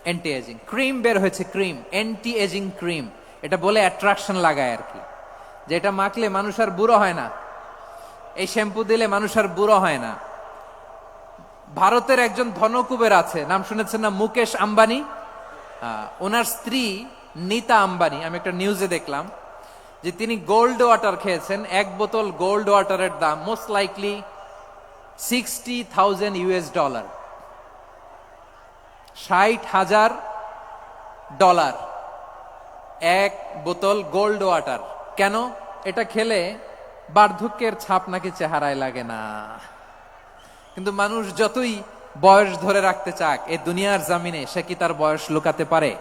Anti aging. ক্রিম বের হয়েছে, ক্রিম অ্যান্টি এজিং ক্রিম। এটা বলে অ্যাট্রাকশন লাগায় আর কি, যে এটা মাখলে মানুষ আর বুড়ো হয় না, এই শ্যাম্পু দিলে মানুষ আর বুড়ো হয় না। ভারতের একজন ধনকুবের আছে, নাম শুনেছেন না? মুকেশ আম্বানি। ওনার স্ত্রী নীতা আম্বানি, আমি একটা নিউজে দেখলাম যে তিনি গোল্ড ওয়াটার খেয়েছেন। এক বোতল গোল্ড ওয়াটারের দাম মোস্ট লাইকলি $60,000, $60,000 এক বোতল গোল্ড ওয়াটার। কেন? এটা খেলে বার্ধক্যের ছাপ নাকি চেহারায় লাগে না। কিন্তু মানুষ যতই বয়স ধরে রাখতে চাক এই দুনিয়ার জামিনে, সে কি তার বয়স লুকাতে পারে?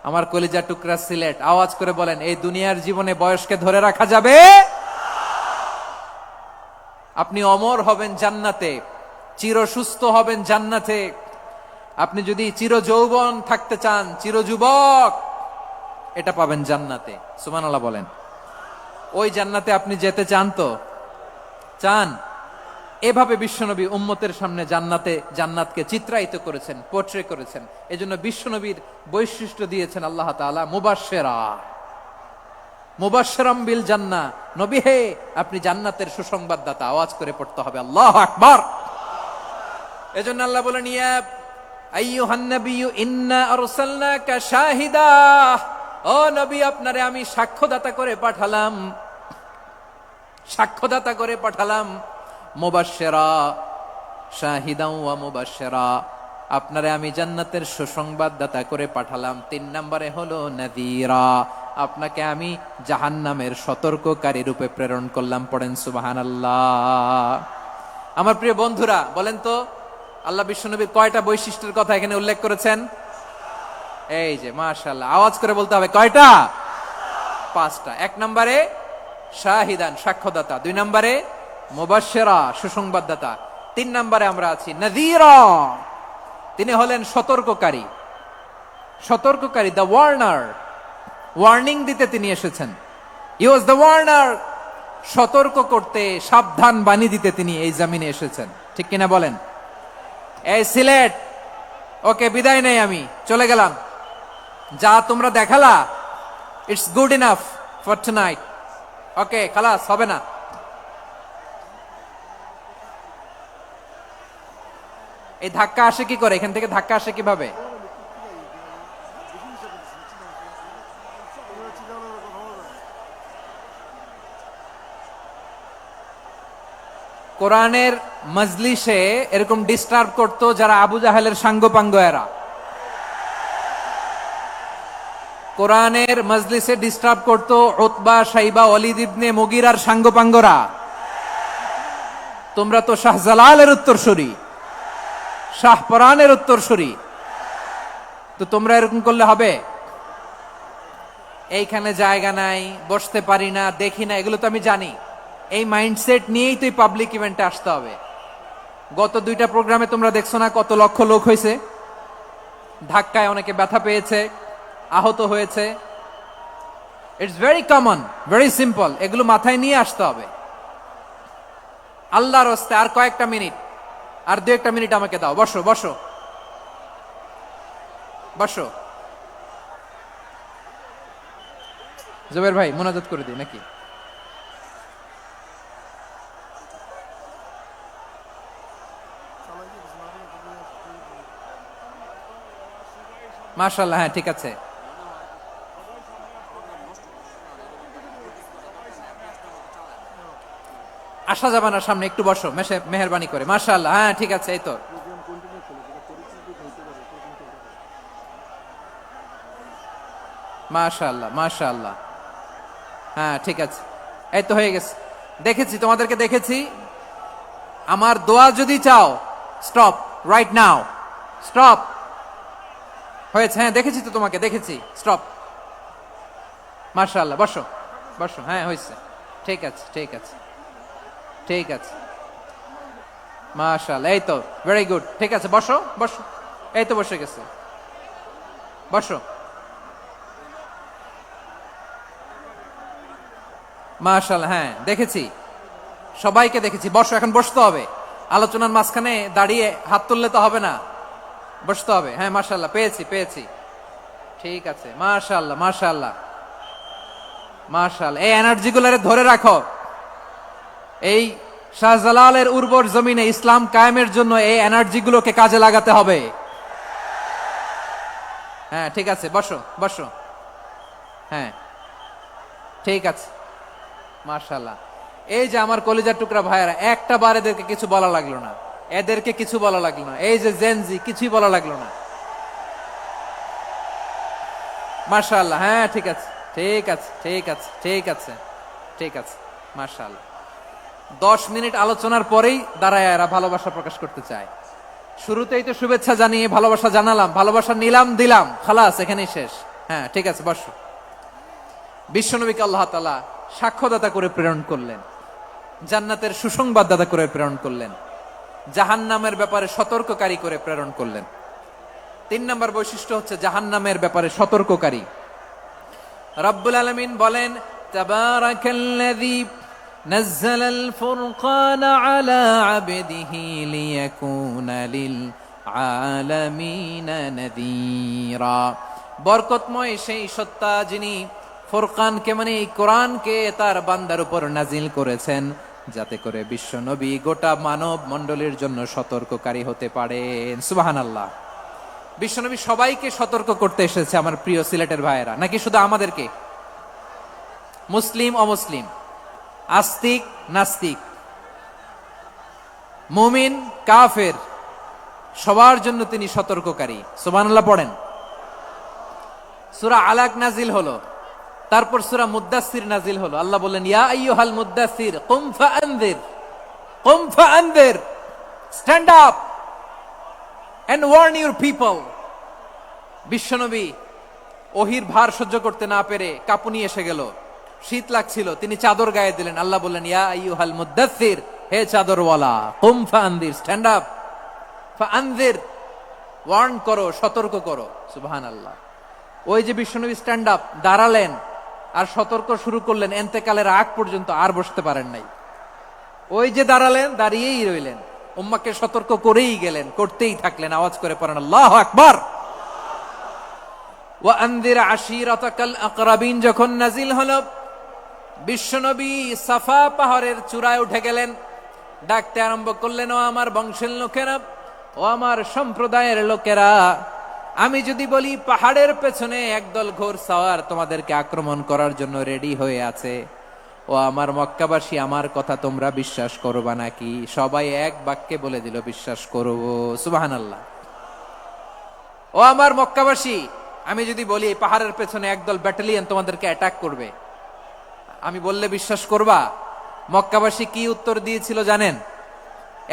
আমার কলিজা টুকরা সিলেট, আওয়াজ করে বলেন, এই দুনিয়ার জীবনে বয়সকে ধরে রাখা যাবে? আপনি অমর হবেন জান্নাতে, চির সুস্থ হবেন জান্নাতে। আপনি যদি চির যৌবন থাকতে চান, চির যুবক, এটা পাবেন জান্নাতে। সুবহানাল্লাহ বলেন। ওই জান্নাতে আপনি যেতে চান তো? চান? এভাবে বিশ্বনবী উম্মতের সামনে জান্নাতকে চিত্রায়িত করেছেন, পোর্ট্রে করেছেন। এজন্য বিশ্বনবীর বৈশিষ্ট্য দিয়েছেন আল্লাহ তাআলা মুবাশশিরাম বিল জান্নাহ। নবী হে, আপনি জান্নাতের সুসংবাদদাতা। আওয়াজ করে পড়তে হবে আল্লাহু আকবার। এজন্য আল্লাহ বলেন, ইয়া আইয়ুহান নাবিয়্যু ইন্না আরসালনাকা শাহিদা। ও নবী, আপনারে আমি সাক্ষ্যদাতা করে পাঠালাম, সাক্ষ্যদাতা করে পাঠালাম। মুবাশশিরা, শাহিদাও ওয়া মুবাশশিরা, আপনারে আমি জান্নাতের সুসংবাদদাতা করে পাঠালাম। 3 নম্বরে হলো নাযীরা, আপনাকে আমি জাহান্নামের সতর্ককারী রূপে প্রেরণ করলাম। পড়েন সুবহানাল্লাহ। আমার প্রিয় বন্ধুরা, বলেন তো আল্লাহ বিশ্বনবীর কয়টা বৈশিষ্ট্যের কথা এখানে উল্লেখ করেছেন? এই যে মাশাআল্লাহ, আওয়াজ করে বলতে হবে, কয়টা? 5টা। 1 নম্বরে শাহিদান, সাক্ষ্যদাতা। 2 নম্বরে মুবাশশিরা, সুসংবাদদাতা। 3 নম্বরে আমরা আছি নাযীরা, তিনি হলেন সতর্ককারী। সতর্ককারী, দ্য ওয়ার্নার, ওয়ার্নিং দিতে তিনি এসেছেন। হি ওয়াজ দ্য ওয়ার্নার, সতর্ক করতে, সাবধান বাণী দিতে তিনি এই জমিনে এসেছেন। ঠিক কিনা বলেন? এই সিলেট, ওকে বিদায় নেই, আমি চলে গেলাম। যা তোমরা দেখালা, it's good enough for tonight. Okay, খালাস, হবে না। এই ধাক্কা আসে কি করে? এখান থেকে ধাক্কা আসে কিভাবে? কোরআনের মজলিসে এরকম ডিস্টার্ব করতো যারা আবু জাহেলের সাঙ্গপাঙ্গ এরা। কোরআনের মজলিসে ডিস্টার্ব করতো উতবা, শাইবা, ওয়ালিদ ইবনে মুগিরার সাঙ্গপাঙ্গরা। তোমরা তো শাহজালালের উত্তরসূরি, শাহপরানের উত্তরসূরি, তো তোমরা এরকম করলে হবে? এইখানে জায়গা নাই, বসতে পারি না, দেখি না, এগুলো তো আমি জানি। এই মাইন্ডসেট নিয়েই তো পাবলিক ইভেন্টে আসতে হবে। গত 2টা প্রোগ্রামে তোমরা দেখছো না কত লক্ষ লোক হয়েছে? ধাক্কায় অনেকে ব্যথা পেয়েছে, আহত হয়েছে। It's very common, very simple. এগুলো মাথায় নিয়ে আসতে হবে। আল্লাহর রাস্তে আর কয়েকটা মিনিট, আর 2-1টা মিনিট আমাকে দাও। বসো বসো বসো। জুবের ভাই, মোনাজাত করে দিই নাকি? মাশাআল্লাহ, হ্যাঁ ঠিক আছে। আসা যাবে না সামনে, একটু বসো মেহেরবানি করে। মাশাআল্লাহ, হ্যাঁ ঠিক আছে। এই তো মাশাআল্লাহ, মাশাআল্লাহ। হ্যাঁ ঠিক আছে, এই তো হয়ে গেছে। দেখেছি, তোমাদেরকে দেখেছি। আমার দোয়া যদি চাও, স্টপ রাইট নাও, স্টপ। হয়েছে, হ্যাঁ দেখেছি তো, তোমাকে দেখেছি, স্টপ। মাশাআল্লাহ, বসো বসো, হ্যাঁ হয়েছে, ঠিক আছে ঠিক আছে ঠিক আছে, মাশাআল্লাহ, এই তো ভেরি গুড, ঠিক আছে, বসো বসো, এই তো বসে গেছে, বসো। মাশাআল্লাহ, হ্যাঁ দেখেছি, সবাইকে দেখেছি। বসো, এখন বসতে হবে। আলোচনার মাঝখানে দাঁড়িয়ে হাত তুললে তো হবে না, বসতে হবে। হ্যাঁ মাশাআল্লাহ, পেয়েছি পেয়েছি, ঠিক আছে, মাশাআল্লাহ মাশাআল্লাহ মাশাআল্লাহ। এই এনার্জি গুলারে ধরে রাখো। এই শাহজালালের উর্বর জমিনে ইসলাম কায়েমের জন্য এই এনার্জি গুলোকে কাজে লাগাতে হবে। হ্যাঁ ঠিক আছে, বসো বসো, হ্যাঁ ঠিক আছে, মাশাআল্লাহ। এই যে আমার কলিজার টুকরা ভাইয়েরা, একটা বার এদেরকে কিছু বলা লাগলো না, এদেরকে কিছু বলা লাগলো না। এই যে জেনজি, কিছুই বলা লাগলো না। মাশাআল্লাহ, হ্যাঁ ঠিক আছে ঠিক আছে ঠিক আছে ঠিক আছে ঠিক আছে, মাশাআল্লাহ। 10 মিনিট আলোচনার পরেই দাঁড়ায় এরা ভালোবাসা প্রকাশ করতে চায়। শুরুতেই তো শুভেচ্ছা জানিয়ে ভালোবাসা জানালাম, ভালোবাসা নিলাম দিলাম, খালাস, এখানেই শেষ। হ্যাঁ ঠিক আছে, বসো। বিশ্বনবীকে আল্লাহ তাআলা সাক্ষ্যদাতা করে প্রেরণ করলেন, জান্নাতের সুসংবাদদাতা করে প্রেরণ করলেন, জাহান্নামের ব্যাপারে সতর্ককারী করে প্রেরণ করলেন। 3 নম্বর বৈশিষ্ট্য হচ্ছে জাহান্নামের ব্যাপারে সতর্ককারী। রব্বুল আলামিন বলেন, তাবারাকাল্লাযী নাযালাল ফুরকানা আলা আবদিহি লিয়াকুনা লিল আলামিনা নাযীরা। বরকতময় সেই সত্তা যিনি ফুরকানকে মানে এই কোরআনকে তার বান্দার উপর নাজিল করেছেন, যাতে করে বিশ্ব নবী গোটা মানব মণ্ডলীর জন্য সতর্ককারী হতে পারেন। সুবহানাল্লাহ। বিশ্বনবী সবাইকে সতর্ক করতে এসেছে, আমার প্রিয় সিলেটের ভাইয়েরা, নাকি শুধু আমাদেরকে? মুসলিম অমুসলিম, আস্তিক নাস্তিক, মুমিন কাফের, সবার জন্য তিনি সতর্ককারী। সুবহানাল্লাহ পড়েন। সূরা আলাক নাজিল হলো, তারপর সূরা মুদ্দাসসির নাজিল হলো। আল্লাহ বললেন, ইয়া আইয়ুহাল মুদ্দাসসির কুম ফাআনযির, কুম ফাআনযির, stand up and warn your people. বিশ্বনবী ওহির ভার সহ্য করতে না পেরে কাঁপুনি এসে গেল, শীত লাগছিল, তিনি চাদর গায়ে দিলেন। আল্লাহ বললেন, ইয়া আইয়ুহাল মুদ্দাসসির, হে চাদরওয়ালা, কুম ফাআনযির, স্ট্যান্ড আপ, ফাআনযির, ওয়ার্ন করো, সতর্ক করো। সুবহানাল্লাহ। ওই যে বিশ্বনবী স্ট্যান্ড আপ, দাঁড়ালেন আর সতর্ক শুরু করলেন, এন্তেকালের আগ পর্যন্ত আর বসতে পারেন নাই। ওই যে দাঁড়ালেন, দাঁড়িয়েই রইলেন, উম্মাকে সতর্ক করেই গেলেন, করতেই থাকলেন। আওয়াজ করে পড়েন আল্লাহু আকবার। ওয়া আনযির আশীরাতাকাল আকরাবিন যখন নাজিল হলো, বিশ্বনবী সাফা পাহাড়ের চূড়ায় উঠে গেলেন, ডাকতে আরম্ভ করলেন, ও আমার বংশের লোকেরা, ও আমার সম্প্রদায়ের লোকেরা, আমি যদি বলি পাহাড়ের পেছনে একদল ঘোড়সাওয়ার তোমাদেরকে আক্রমণ করার জন্য রেডি হয়ে আছে, ও আমার মক্কাবাসী, আমার কথা তোমরা বিশ্বাস করবা নাকি? সবাই এক বাক্যে বলে দিল, বিশ্বাস করব। সুবহানাল্লাহ। ও আমার মক্কাবাসী, আমি যদি বলি এই পাহাড়ের পেছনে একদল ব্যাটালিয়ন তোমাদেরকে অ্যাটাক করবে, আমি বললে বিশ্বাস করবা? মক্কাবাসী কি উত্তর দিয়েছিল জানেন?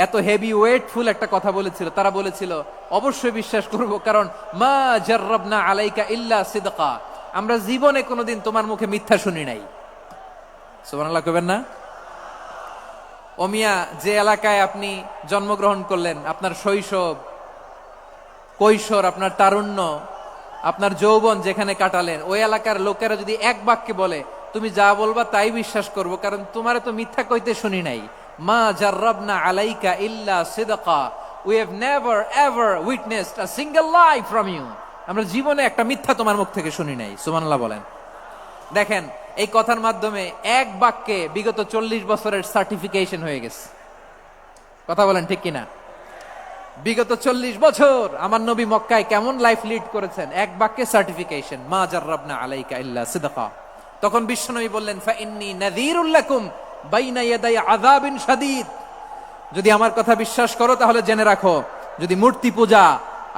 এত হেভি ওয়েটফুল একটা কথা বলেছিল। তারা বলেছিল, অবশ্যই বিশ্বাস করব, কারণ মা জাররাবনা আলাইকা ইল্লা সিদকা, আমরা জীবনে কোনোদিন তোমার মুখে মিথ্যা শুনি নাই। সুবহানাল্লাহ কইবেন না? ও মিয়া, যে এলাকায় আপনি জন্মগ্রহণ করলেন, আপনার শৈশব, কৈশোর, আপনার তারুণ্য, আপনার যৌবন যেখানে কাটালেন, ওই এলাকার লোকেরা যদি এক বাক্যে বলে তুমি যা বলবা তাই বিশ্বাস করব, কারণ তোমারে তো মিথ্যা কইতে শুনি নাই। মা জাররাবনা আলাইকা ইল্লা সিদকা, we have never ever witnessed a single lie from you, আমরা জীবনে একটা মিথ্যা তোমার মুখ থেকে শুনি নাই। সুবহানাল্লাহ বলেন। দেখেন, এই কথার মাধ্যমে এক বাক্যে বিগত 40 বছরের সার্টিফিকেশন হয়ে গেছে। কথা বলেন ঠিক কিনা? বিগত 40 বছর আমার নবী মক্কায় কেমন লাইফ লিড করেছেন, এক বাক্যে সার্টিফিকেশন, মা জাররাবনা আলাইকা ইল্লা সিদকা। তখন বিশ্বনবী বললেন, ফাইন্নী নাযীরুল লাকুম বাইনা ইয়াদাই আযাবিন শাদীদ, যদি আমার কথা বিশ্বাস করো তাহলে জেনে রাখো, যদি মূর্তি পূজা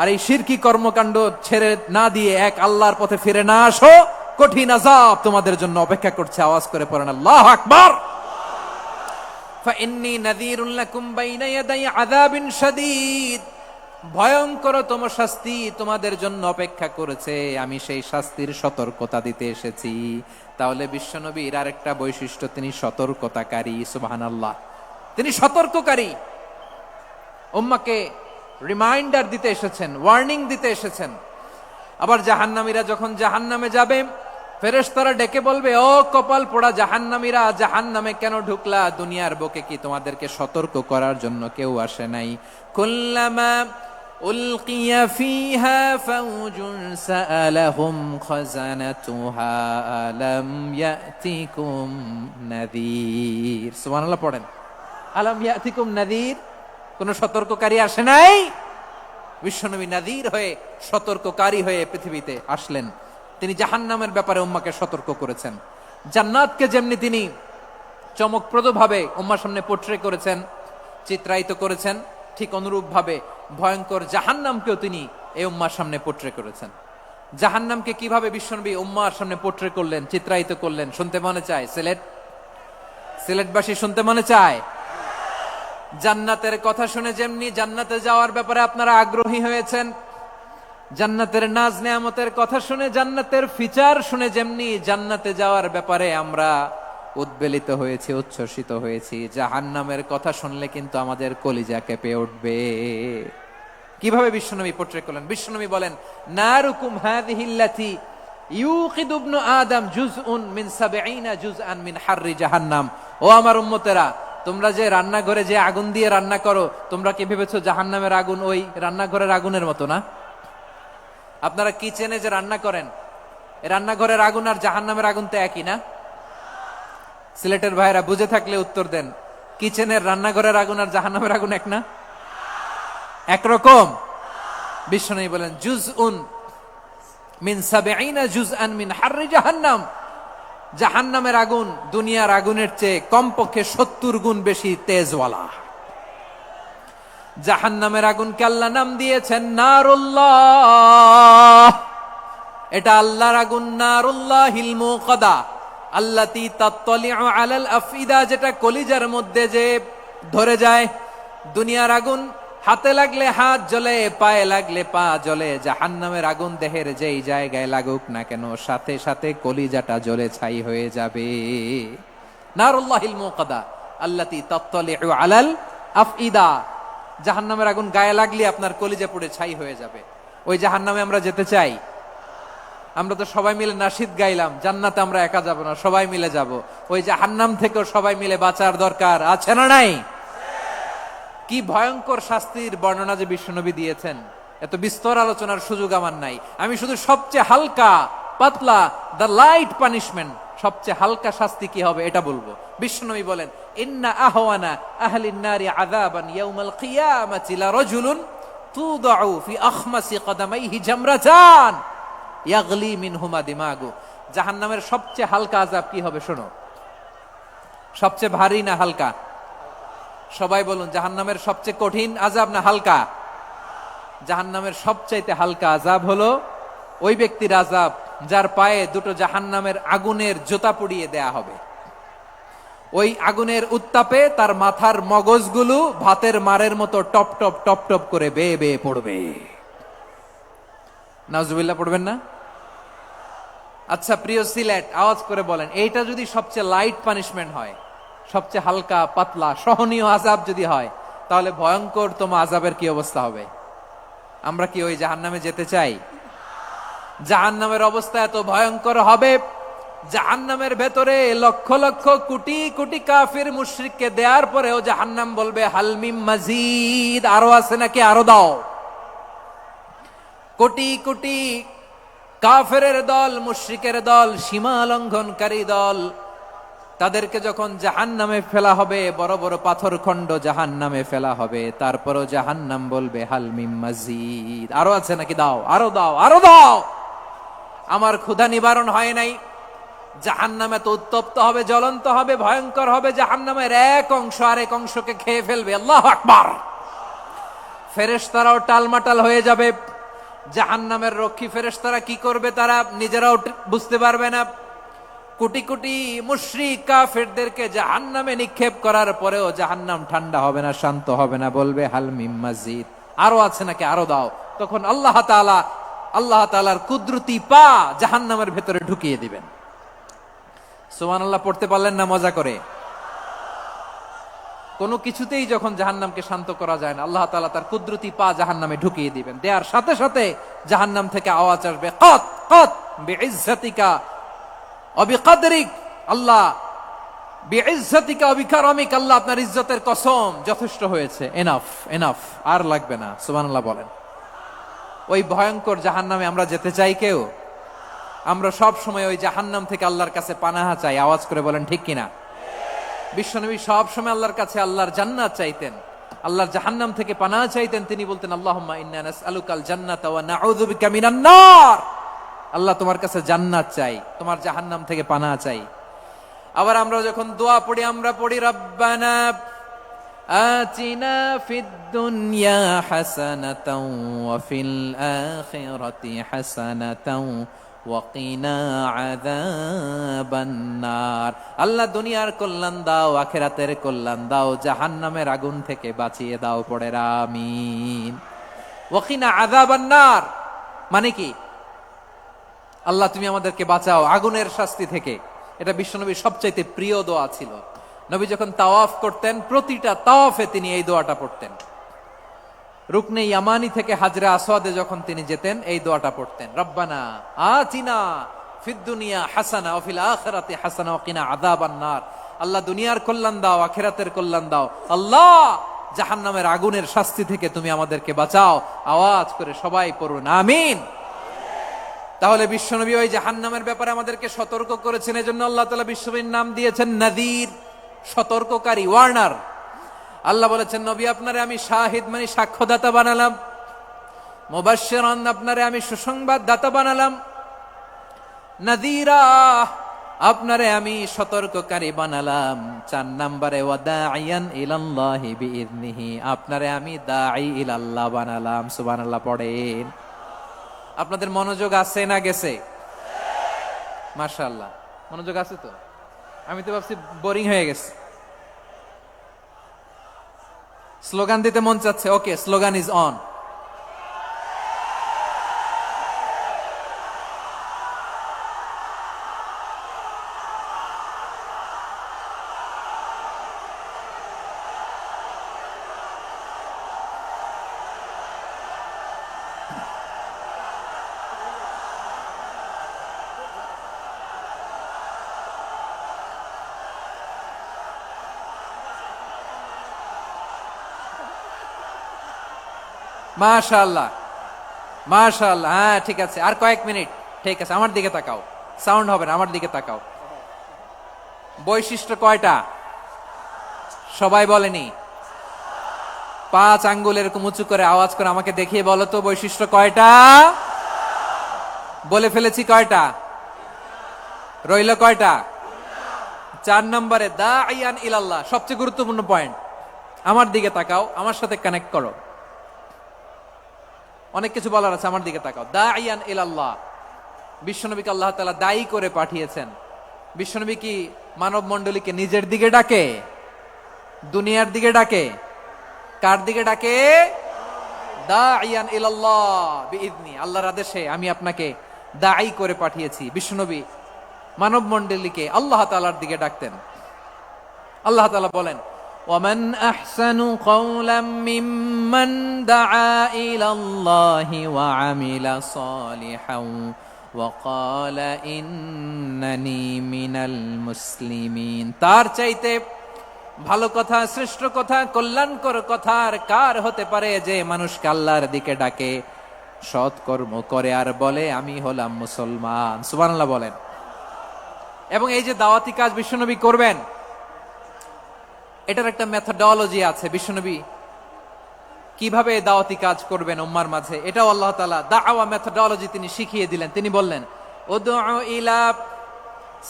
আর এই শিরকি কর্মকাণ্ড ছেড়ে না দিয়ে এক আল্লাহর পথে ফিরে না আসো, কঠিন আযাব তোমাদের জন্য অপেক্ষা করছে। আওয়াজ করে পড়েন আল্লাহু আকবার। ফাইন্নী নাযীরুল লাকুম বাইনা ইয়াদাই আযাবিন শাদীদ, ভয়ঙ্করতম শাস্তি তোমাদের জন্য অপেক্ষা করেছে, আমি সেই শাস্তির সতর্কতা দিতে এসেছি। তাহলে বিশ্বনবীর আরেকটা বৈশিষ্ট্য, তিনি সতর্কতাকারী। সুবহানাল্লাহ, তিনি সতর্ককারী। উম্মাহকে রিমাইন্ডার দিতে এসেছেন, ওয়ার্নিং দিতে এসেছেন। আবার জাহান্নামীরা যখন জাহান্নামে যাবে, ফেরেশতারা ডেকে বলবে, ও কপাল পোড়া জাহান্নামীরা, জাহান্নামে কেন ঢুকলা? দুনিয়ার বুকে কি তোমাদেরকে সতর্ক করার জন্য কেউ আসে নাই? কুল্লামা উলকিয়া ফিহা ফাউজুন সাআলাহুম খাযানাতুহা আলাম ইয়াতিকুম নাযীর। সুবহানাল্লাহ পড়েন, আলাম ইয়াতিকুম নাযীর, কোন সতর্ককারী আসে নাই? বিশ্বনবী নাযীর হয়ে, সতর্ককারী হয়ে পৃথিবীতে আসলেন। তিনি জাহান্নামের ব্যাপারে উম্মাকে সতর্ক করেছেন। জান্নাতকে যেমনি তিনি চমকপ্রদ ভাবে উম্মার সামনে পোট্রে করেছেন, চিত্রায়িত করেছেন, ঠিক অনুরূপ ভাবে ভয়ঙ্কর জাহান্নামকেও তিনি এই উম্মার সামনে পোট্রে করেছেন। জাহান্নামকে কিভাবে বিশ্বনবী উম্মার সামনে পোট্রে করলেন, চিত্রায়িত করলেন, শুনতে মনে চায়? সিলেটবাসী শুনতে মনে চায়? জান্নাতের কথা শুনে যেমনি জান্নাতে যাওয়ার ব্যাপারে আপনারা আগ্রহী হয়েছেন, জান্নাতের নাজ নেয়ামতের কথা শুনে, জান্নাতের ফিচার শুনে যেমনি জান্নাতে যাওয়ার ব্যাপারে আমরা উদ্বেলিত হয়েছি, উচ্ছ্বসিত হয়েছি, জাহান্নামের কথা শুনলে কিন্তু আমাদের কলিজা কেঁপে উঠবে। কিভাবে বিশ্বনবী পোট্রে করলেন? বিশ্বনবী বলেন, নারুকুম হাযিহিল্লাতী ইউকিদু ইবনু আদম জুজউন মিন ৭০ জুজআন মিন হাররি জাহান্নাম। ও আমার উম্মতেরা, তোমরা যে রান্নাঘরে যে আগুন দিয়ে রান্না করো, তোমরা কি ভেবেছো জাহান্নামের আগুন ওই রান্নাঘরের আগুনের মতো না? আপনারা কিচেনে যে রান্না করেন, রান্নাঘরের আগুন আর জাহান্নামের আগুন তো একই না? সিলেটের ভাইরা বুঝে থাকলে উত্তর দেন, কিচেনের রান্নাঘরের আগুন আর জাহান্নামের আগুন এক না? একরকম? বিশ্বনবী বলেন, জুজউন মিন ৭০ জুজআন মিন হাররি জাহান্নাম। জাহান্নামের আগুন দুনিয়ার আগুনের চেয়ে কমপক্ষে ৭০ গুণ বেশি তেজওয়ালা। জাহান্নামের আগুনকে আল্লাহ নাম দিয়েছেন নারুল্লাহ। এটা আল্লাহর আগুন, নারুল্লাহিল মুকাদা আল্লাতী তাত্তালিউ আলাল আফইদা, যেটা কলিজার মধ্যে যে ধরে যায়। দুনিয়ার আগুন হাতে লাগলে হাত জ্বলে, পায়ে লাগলে পা জ্বলে। জাহান্নামের আগুন দেহের যেই জায়গায় লাগুক না কেন, সাথে সাথে কলিজাটা জ্বলে ছাই হয়ে যাবে। নারুল্লাহিল মুকাদা আল্লাতী তাত্তালিউ আলাল আফইদা, জাহান্নামের আগুন গায়ে লাগলে আপনার কলিজা পুড়ে ছাই হয়ে যাবে। ওই জাহান্নামে আমরা যেতে চাই? আমরা তো সবাই মিলে নাশিদ গাইলাম, জান্নাতে আমরা একা যাব না, সবাই মিলে যাব। ওই জাহান্নাম থেকেও সবাই মিলে বাঁচার দরকার আছে না নাই? কি ভয়ঙ্কর শাস্তির বর্ণনা যে বিশ্বনবী দিয়েছেন, এত বিস্তর আলোচনার সুযোগ আমার নাই। আমি শুধু সবচেয়ে হালকা পাতলা, দ্য লাইট পানিশমেন্ট, সবচেয়ে হালকা শাস্তি কি হবে এটা বলবো। বিশ্বনবী বলেন, ইন্না আহওয়ানা আহলিন নারি আযাবান ইয়াউমাল কিয়ামাতি লারাজুলুন তুদাউ ফি আখমাসি কদামাইহি জামরাতান ইয়াগলি মিনহুমা দিমাগু। জাহান্নামের সবচেয়ে হালকা আযাব কি হবে শোনো। সবচেয়ে ভারী না হালকা? সবাই বলুন, জাহান্নামের সবচেয়ে কঠিন আযাব না হালকা? জাহান্নামের সবচাইতে হালকা আযাব হলো ওই ব্যক্তির আযাব যার পায়ে দুটো জাহান্নামের আগুনের জুতা পুড়িয়ে দেয়া হবে। ওই আগুনের উত্তাপে তার মাথার মগজগুলো ভাতের মারের মতো টপ টপ টপ টপ করে বেয়ে বেয়ে পড়বে। নাউজুবিল্লাহ পড়বেন না? আচ্ছা প্রিয় সিলেট, আওয়াজ করে বলেন, এইটা যদি সবচেয়ে লাইট পানিশমেন্ট হয়, সবচেয়ে হালকা পাতলা সহনীয় আযাব যদি হয়, তাহলে ভয়ঙ্করতম আযাবের কি অবস্থা হবে? আমরা কি ওই জাহান্নামে যেতে চাই? জাহান্নামের অবস্থা এত ভয়ঙ্কর হবে, জাহান্নামের ভেতরে লক্ষ লক্ষ কোটি কোটি কাফির মুশরিককে দেওয়ার পরেও জাহান্নাম বলবে, হালমিম মাজিদ, আরো আছে নাকি, আরো দাও। কোটি কোটি কাফেরের দল, মুশরিকের দল, সীমা লঙ্ঘনকারী দল, তাদেরকে যখন জাহান্নামে ফেলা হবে, বড় বড় পাথর খণ্ড জাহান্নামে ফেলা হবে, তারপরও জাহান্নাম বলবে, হালমিম মাজিদ, আরো আছে নাকি, দাও, আরো দাও, আরো দাও। আমার ক্ষুধা নিবারণ হয় নাই। জাহান্নামে তো উত্তপ্ত হবে, জ্বলন্ত হবে, ভয়ঙ্কর হবে। জাহান্নামের এক অংশ আরেক অংশকে খেয়ে ফেলবে। আল্লাহু আকবার। ফেরেশতারাও টালমাটাল হয়ে যাবে, জাহান্নামের রক্ষী ফেরেশতারা কি করবে তারা নিজেরাও বুঝতে পারবে না। কোটি কোটি মুশরিক কাফেরদেরকে জাহান্নামে নিক্ষেপ করার পরেও জাহান্নাম ঠান্ডা হবে না, শান্ত হবে না, বলবে হাল মিম মাজিদ, আরো আছে নাকি, আরো দাও। তখন আল্লাহ তাআলার কুদরতি পা জাহান্নামের ভেতরে ঢুকিয়ে দিবেন। সুবহানাল্লাহ পড়তে পারলেন না মজা করে? কোনো কিছুতেই যখন জাহান্নামকে শান্ত করা যায় না, আল্লাহ তাআলা তার কুদরতি পা জাহান্নামে ঢুকিয়ে দিবেন। দেয়ার সাথে সাথে জাহান্নাম থেকে আওয়াজ আসবে, কত কত বিইজ্জাতিকা ওয়া বিকদরিক, আল্লাহ বিইজ্জাতিকা ওয়া বিকারামিক, আল্লাহ আপনার ইজ্জতের কসম, যথেষ্ট হয়েছে, এনাফ এনাফ, আর লাগবে না। সুবহানাল্লাহ বলেন। ওই ভয়ঙ্কর জাহান্নামে আমরা যেতে চাই কেউ? আমরা সব সময় ওই জাহান্নাম থেকে আল্লাহর কাছে পানাহা চাই। আওয়াজ করে বলেন ঠিক কিনা? বিশ্বনবী সব সময় আল্লাহর কাছে আল্লাহর জান্নাত চাইতেন, আল্লাহর জাহান্নাম থেকে পানাহা চাইতেন। তিনি বলতেন, আল্লাহুম্মা ইন্না নাসআলুকাল জান্নাতা ওয়া নাউযু বিকা মিনান নার। আল্লাহ তোমার কাছে জান্নাত চাই, তোমার জাহান্নাম থেকে পানাহা চাই। আবার আমরা যখন দোয়া পড়ি, আমরা পড়ি রব্বানা আতিনা ফিদ দুনিয়া হাসানাতাও ওয়া ফিল আখিরাতি হাসানাতাও ওয়া কিনা আযাবান নার। আল্লাহ দুনিয়ার কল্যাণ দাও, আখিরাতের কল্যাণ দাও, জাহান্নামের আগুন থেকে বাঁচিয়ে দাও, পড়ে আমিন। ওয়া কিনা আযাবান নার মানে কি? আল্লাহ তুমি আমাদেরকে বাঁচাও আগুনের শাস্তি থেকে। এটা বিশ্বনবীর সবচাইতে প্রিয় দোয়া ছিল। নবী যখন তাওয়াফ করতেন, প্রতিটা তাওয়াফে তিনি এই দোয়াটা পড়তেন। রুকনে ইয়ামানি থেকে হাজরা আসওয়াদে যখন তিনি যেতেন, এই দোয়াটা পড়তেন, রব্বানা আতিনা ফিদ দুনিয়া হাসানা ওয়া ফিল আখিরাতি হাসানা ওয়া কিনা আযাবান নার। আল্লাহ দুনিয়ার কল্যাণ দাও, আখিরাতের কল্যাণ দাও, আল্লাহ জাহান্নামের আগুনের শাস্তি থেকে তুমি আমাদেরকে বাঁচাও। আওয়াজ করে সবাই পড়ুন আমিন। তাহলে বিশ্বনবী ওই জাহান্নামের ব্যাপারে আমাদেরকে সতর্ক করেছেন। এজন্য আল্লাহ তাআলা বিশ্বনবীর নাম দিয়েছেন নাযীর, সতর্ককারী, ওয়ার্নার। আল্লাহ বলেছেন, নবী আপনারে আমি শাহিদ মানে সাক্ষ্যদাতা বানালাম, মুবাশশিরান আপনারে আমি সুসংবাদ দাতা বানালাম, নাযীরা আপনারে আমি সতর্ককারী বানালাম। 4 নম্বরে ওয়া দাঈয়ান ইলাল্লাহি বিইذনিহি, আপনারে আমি দাঈ ইলাল্লাহ বানালাম। সুবহানাল্লাহ পড়েন। আপনাদের মনোযোগ আছে না গেছে? মাশাআল্লাহ মনোযোগ আছে তো। আমি তো ভাবছি বোরিং হয়ে গেছে। স্লোগান দিতে মন চাচ্ছে। ওকে, স্লোগান ইজ অন। মাশাআল্লাহ মাশাআল্লাহ, হ্যাঁ ঠিক আছে, আর কয়েক মিনিট। ঠিক আছে, আমার দিকে তাকাও, সাউন্ড হবে না, আমার দিকে তাকাও। বৈশিষ্ট্য কয়টা সবাই বলেনি? 5 আঙ্গুল এরকম উঁচু করে আওয়াজ করে আমাকে দেখিয়ে বলো তো বৈশিষ্ট্য কয়টা? বলে ফেলেছি কয়টা? রইল কয়টা? 4 নম্বরে দাঈয়ান ইলাল্লাহ, সবচেয়ে গুরুত্বপূর্ণ পয়েন্ট। আমার দিকে তাকাও, আমার সাথে কানেক্ট করো। অনেক কিছু বলার আছে, আমার দিকে তাকাও। দাঈয়ান ইলাল্লাহ, বিশ্বনবীকে আল্লাহ তাআলা দায়ী করে পাঠিয়েছেন। বিশ্বনবী কি মানব মণ্ডলীকে নিজের দিকে ডাকে? দুনিয়ার দিকে ডাকে? কার দিকে ডাকে? দাঈয়ান ইলাল্লাহ বিইذনি, আল্লাহর আদেশে আমি আপনাকে দায়ী করে পাঠিয়েছি। বিশ্বনবী মানব মণ্ডলীকে আল্লাহ তাআলার দিকে ডাকতেন। আল্লাহ তাআলা বলেন, ومن أحسن قولا ممن دعا إلى الله وعمل صالحا وقال إنني من المسلمين। তার চাইতে ভালো কথা, শ্রেষ্ঠ কথা, কল্যাণকর কথা আর কার হতে পারে যে মানুষকে আল্লাহর দিকে ডাকে, সৎকর্ম করে আর বলে আমি হলাম মুসলমান। সুবহানাল্লাহ বলেন। এবং এই যে দাওয়াতি কাজ বিশ্বনবী করবেন, এটার একটা মেথডোলজি আছে। বিশ্বনবী কিভাবে দাওয়াতি কাজ করবেন উম্মার মাঝে, এটাও আল্লাহ তাআলা দাওয়া মেথডোলজি তিনি শিখিয়ে দিলেন। তিনি বললেন, উদউ ইলা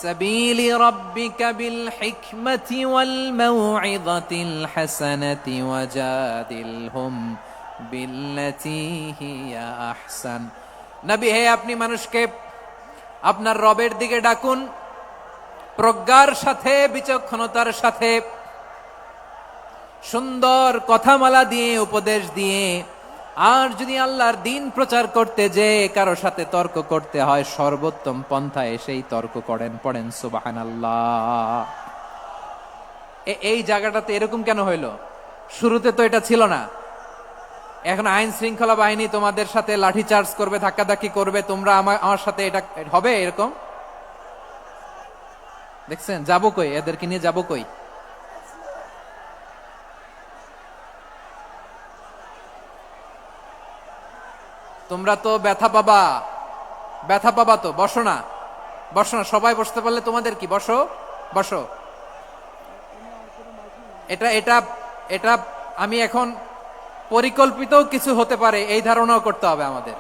সাবিলি রাব্বিকা বিল হিকমাতি ওয়াল মাউইযাতিল হাসানাতি ওয়াজাদিলহুম বিল্লাতি হিয়া আহসান। নবী হে, আপনি মানুষকে আপনার রবের দিকে ডাকুন প্রজ্ঞার সাথে, বিচক্ষণতার সাথে, সুন্দর কথামালা দিয়ে, উপদেশ দিয়ে। আর যদি আল্লাহর দিন প্রচার করতে যে কারো সাথে তর্ক করতে হয়, সর্বোত্তম পন্থায় সেই তর্ক করেন। পড়েন সুবহানাল্লাহ। এই জায়গাটাতে এরকম কেন হইল? শুরুতে তো এটা ছিল না। এখন আইন শৃঙ্খলা বাহিনী তোমাদের সাথে লাঠি চার্জ করবে, ধাক্কাধাক্কি করবে, তোমরা আমার সাথে এটা হবে এরকম? দেখছেন, যাবো কই? এদেরকে নিয়ে যাবো কই? তোমরা তো ব্যথা পাবা, ব্যথা পাবা তো। বসো না, বসো না, সবাই বসতে পারলে তোমাদের কি? বসো, বসো। এটা এটা এটা আমি এখন পরিকল্পিতও কিছু হতে পারে এই ধারণাও করতে হবে আমাদের।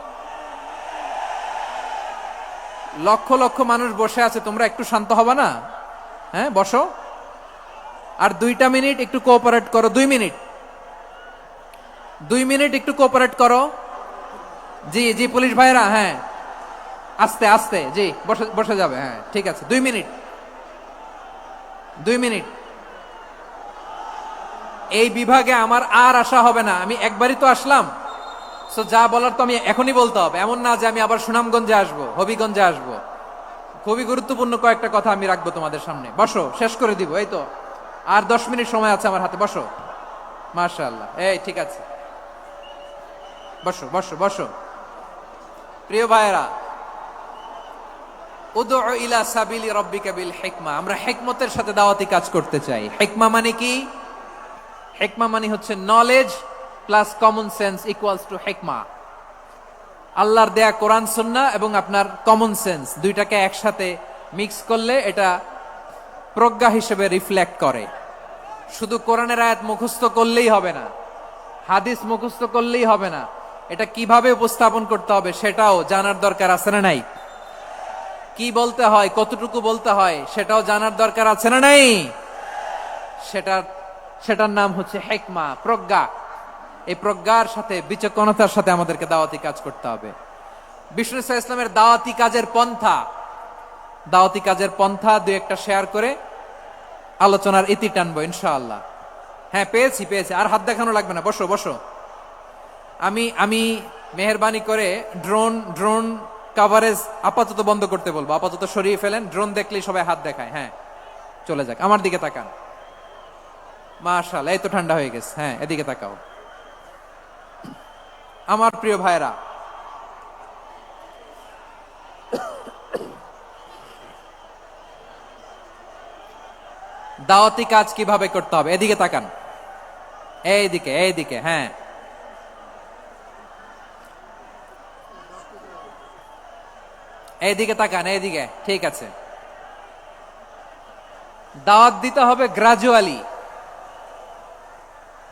লক্ষ লক্ষ মানুষ বসে আছে, তোমরা একটু শান্ত হবে না? হ্যাঁ, বসো। আর 2টা মিনিট একটু কোঅপারেট করো। 2 মিনিট, 2 মিনিট একটু কোঅপারেট করো। জি জি, পুলিশ ভাইরা, হ্যাঁ, আস্তে আস্তে, জি, বসে বসে যাবে। হ্যাঁ, ঠিক আছে, 2 মিনিট, 2 মিনিট। এই বিভাগে আমার আর আসা হবে না, আমি একবারই তো আসলাম। সো যা বলার তো আমি এখনই বলতে হবে, এমন না যে আমি আবার সুনামগঞ্জে আসবো, হবিগঞ্জে আসবো। খুবই গুরুত্বপূর্ণ কয়েকটা কথা আমি রাখবো তোমাদের সামনে। বসো, শেষ করে দিব। এই তো আর 10 মিনিট সময় আছে আমার হাতে। বসো, মাশাআল্লাহ। এই ঠিক আছে, বসো বসো বসো। প্রিয় ভাইয়েরা, উদউ ইলা সাবিলি রাব্বিকা বিল হিকমা। আমরা হিকমতের সাথে দাওয়াতি কাজ করতে চাই। হিকমা মানে কি? হিকমা মানে হচ্ছে knowledge plus common sense equals to হিকমা। আল্লাহর দেয়া কোরআন সুন্নাহ এবং আপনার কমন সেন্স, দুইটাকে একসাথে মিক্স করলে এটা প্রজ্ঞা হিসেবে রিফ্লেক্ট করে। শুধু কোরআনের আয়াত মুখস্থ করলেই হবে না, হাদিস মুখস্থ করলেই হবে না, এটা কিভাবে উপস্থাপন করতে হবে সেটাও জানার দরকার আছে না নাই? কি বলতে হয়, কতটুকু বলতে হয় সেটাও জানার দরকার আছে না নাই? সেটার নাম হচ্ছে হিকমা, প্রজ্ঞা। এই প্রজ্ঞার সাথে, বিচক্ষণতার সাথে আমাদেরকে দাওয়াতি কাজ করতে হবে। বিষ্ণু ইসলামের দাওয়াতি কাজের পন্থা 2-1টা শেয়ার করে আলোচনার ইতি টানবো ইনশাআল্লাহ। হ্যাঁ, পেয়েছি। আর হাত দেখানো লাগবে না, বসো বসো। আমি মেহেরবানি করে ড্রোন কাভারেজ আপাতত বন্ধ করতে বলবো, আপাতত সরিয়ে ফেলেন। ড্রোন দেখলেই সবাই হাত দেখায়। হ্যাঁ, চলে যাক, আমার দিকে তাকান। মাশাআল্লাহ, এই তো ঠান্ডা হয়ে গেছে। হ্যাঁ, এদিকে তাকাও। আমার প্রিয় ভাইরা, দাওয়াতি কাজ কিভাবে করতে হবে এদিকে তাকান। এইদিকে, হ্যাঁ, এইদিকে তাকান, এইদিকে, ঠিক আছে। দাওয়াত দিতে হবে গ্রাজুয়ালি।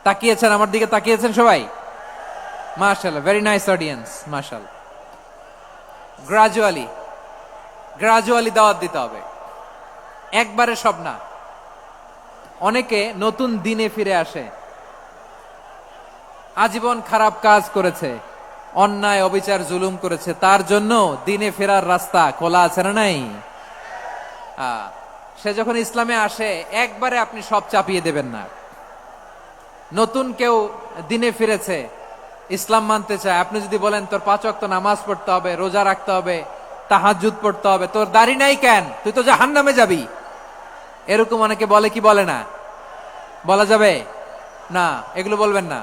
তাকিয়েছেন আমার দিকে, তাকিয়েছেন সবাই? মাশাআল্লাহ, ভেরি নাইস অডিয়েন্স, মাশাআল্লাহ। গ্রাজুয়ালি দাওয়াত দিতে হবে, একবারে সব না। অনেকে নতুন দিনে ফিরে আসে, আজীবন খারাপ কাজ করেছে, অন্যায় অবিচার জুলুম করেছে, তার জন্য দিনে ফেরার রাস্তা খোলা আছে না নাই? সে যখন ইসলামে আসে একবারে আপনি সব চাপিয়ে দেবেন না। নতুন কেউ দিনে ফিরেছে, ইসলাম মানতে চায়, আপনি যদি বলেন তোর 5 ওয়াক্ত নামাজ পড়তে হবে, রোজা রাখতে হবে, তাহাজ্জুদ পড়তে হবে, তোর দাড়ি নাই কেন, তুই তো জাহান্নামে যাবি, এরকম অনেকে বলে কি বলে না? বলা যাবে না, এগুলো বলবেন না।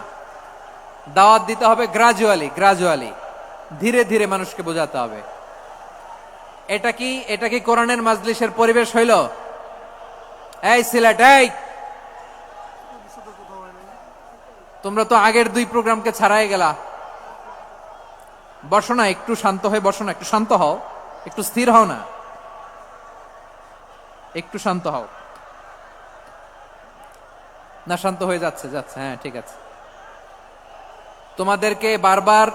দাওয়াত দিতে হবে গ্রাজুয়ালি, ধীরে ধীরে মানুষকে বোঝাতে হবে। এটা কি কোরআনের মাজলিসের পরিবেশ হইল? এই সিলেট, এই তোমরা তো আগের 2 প্রোগ্রামকে ছাড়াই গেলা। বসো না, একটু শান্ত হয়ে বসো না, একটু শান্ত হও, একটু স্থির হও না, একটু শান্ত হও না। শান্ত হয়ে যাচ্ছে। হ্যাঁ, ঠিক আছে। তোমাদেরকে বারবার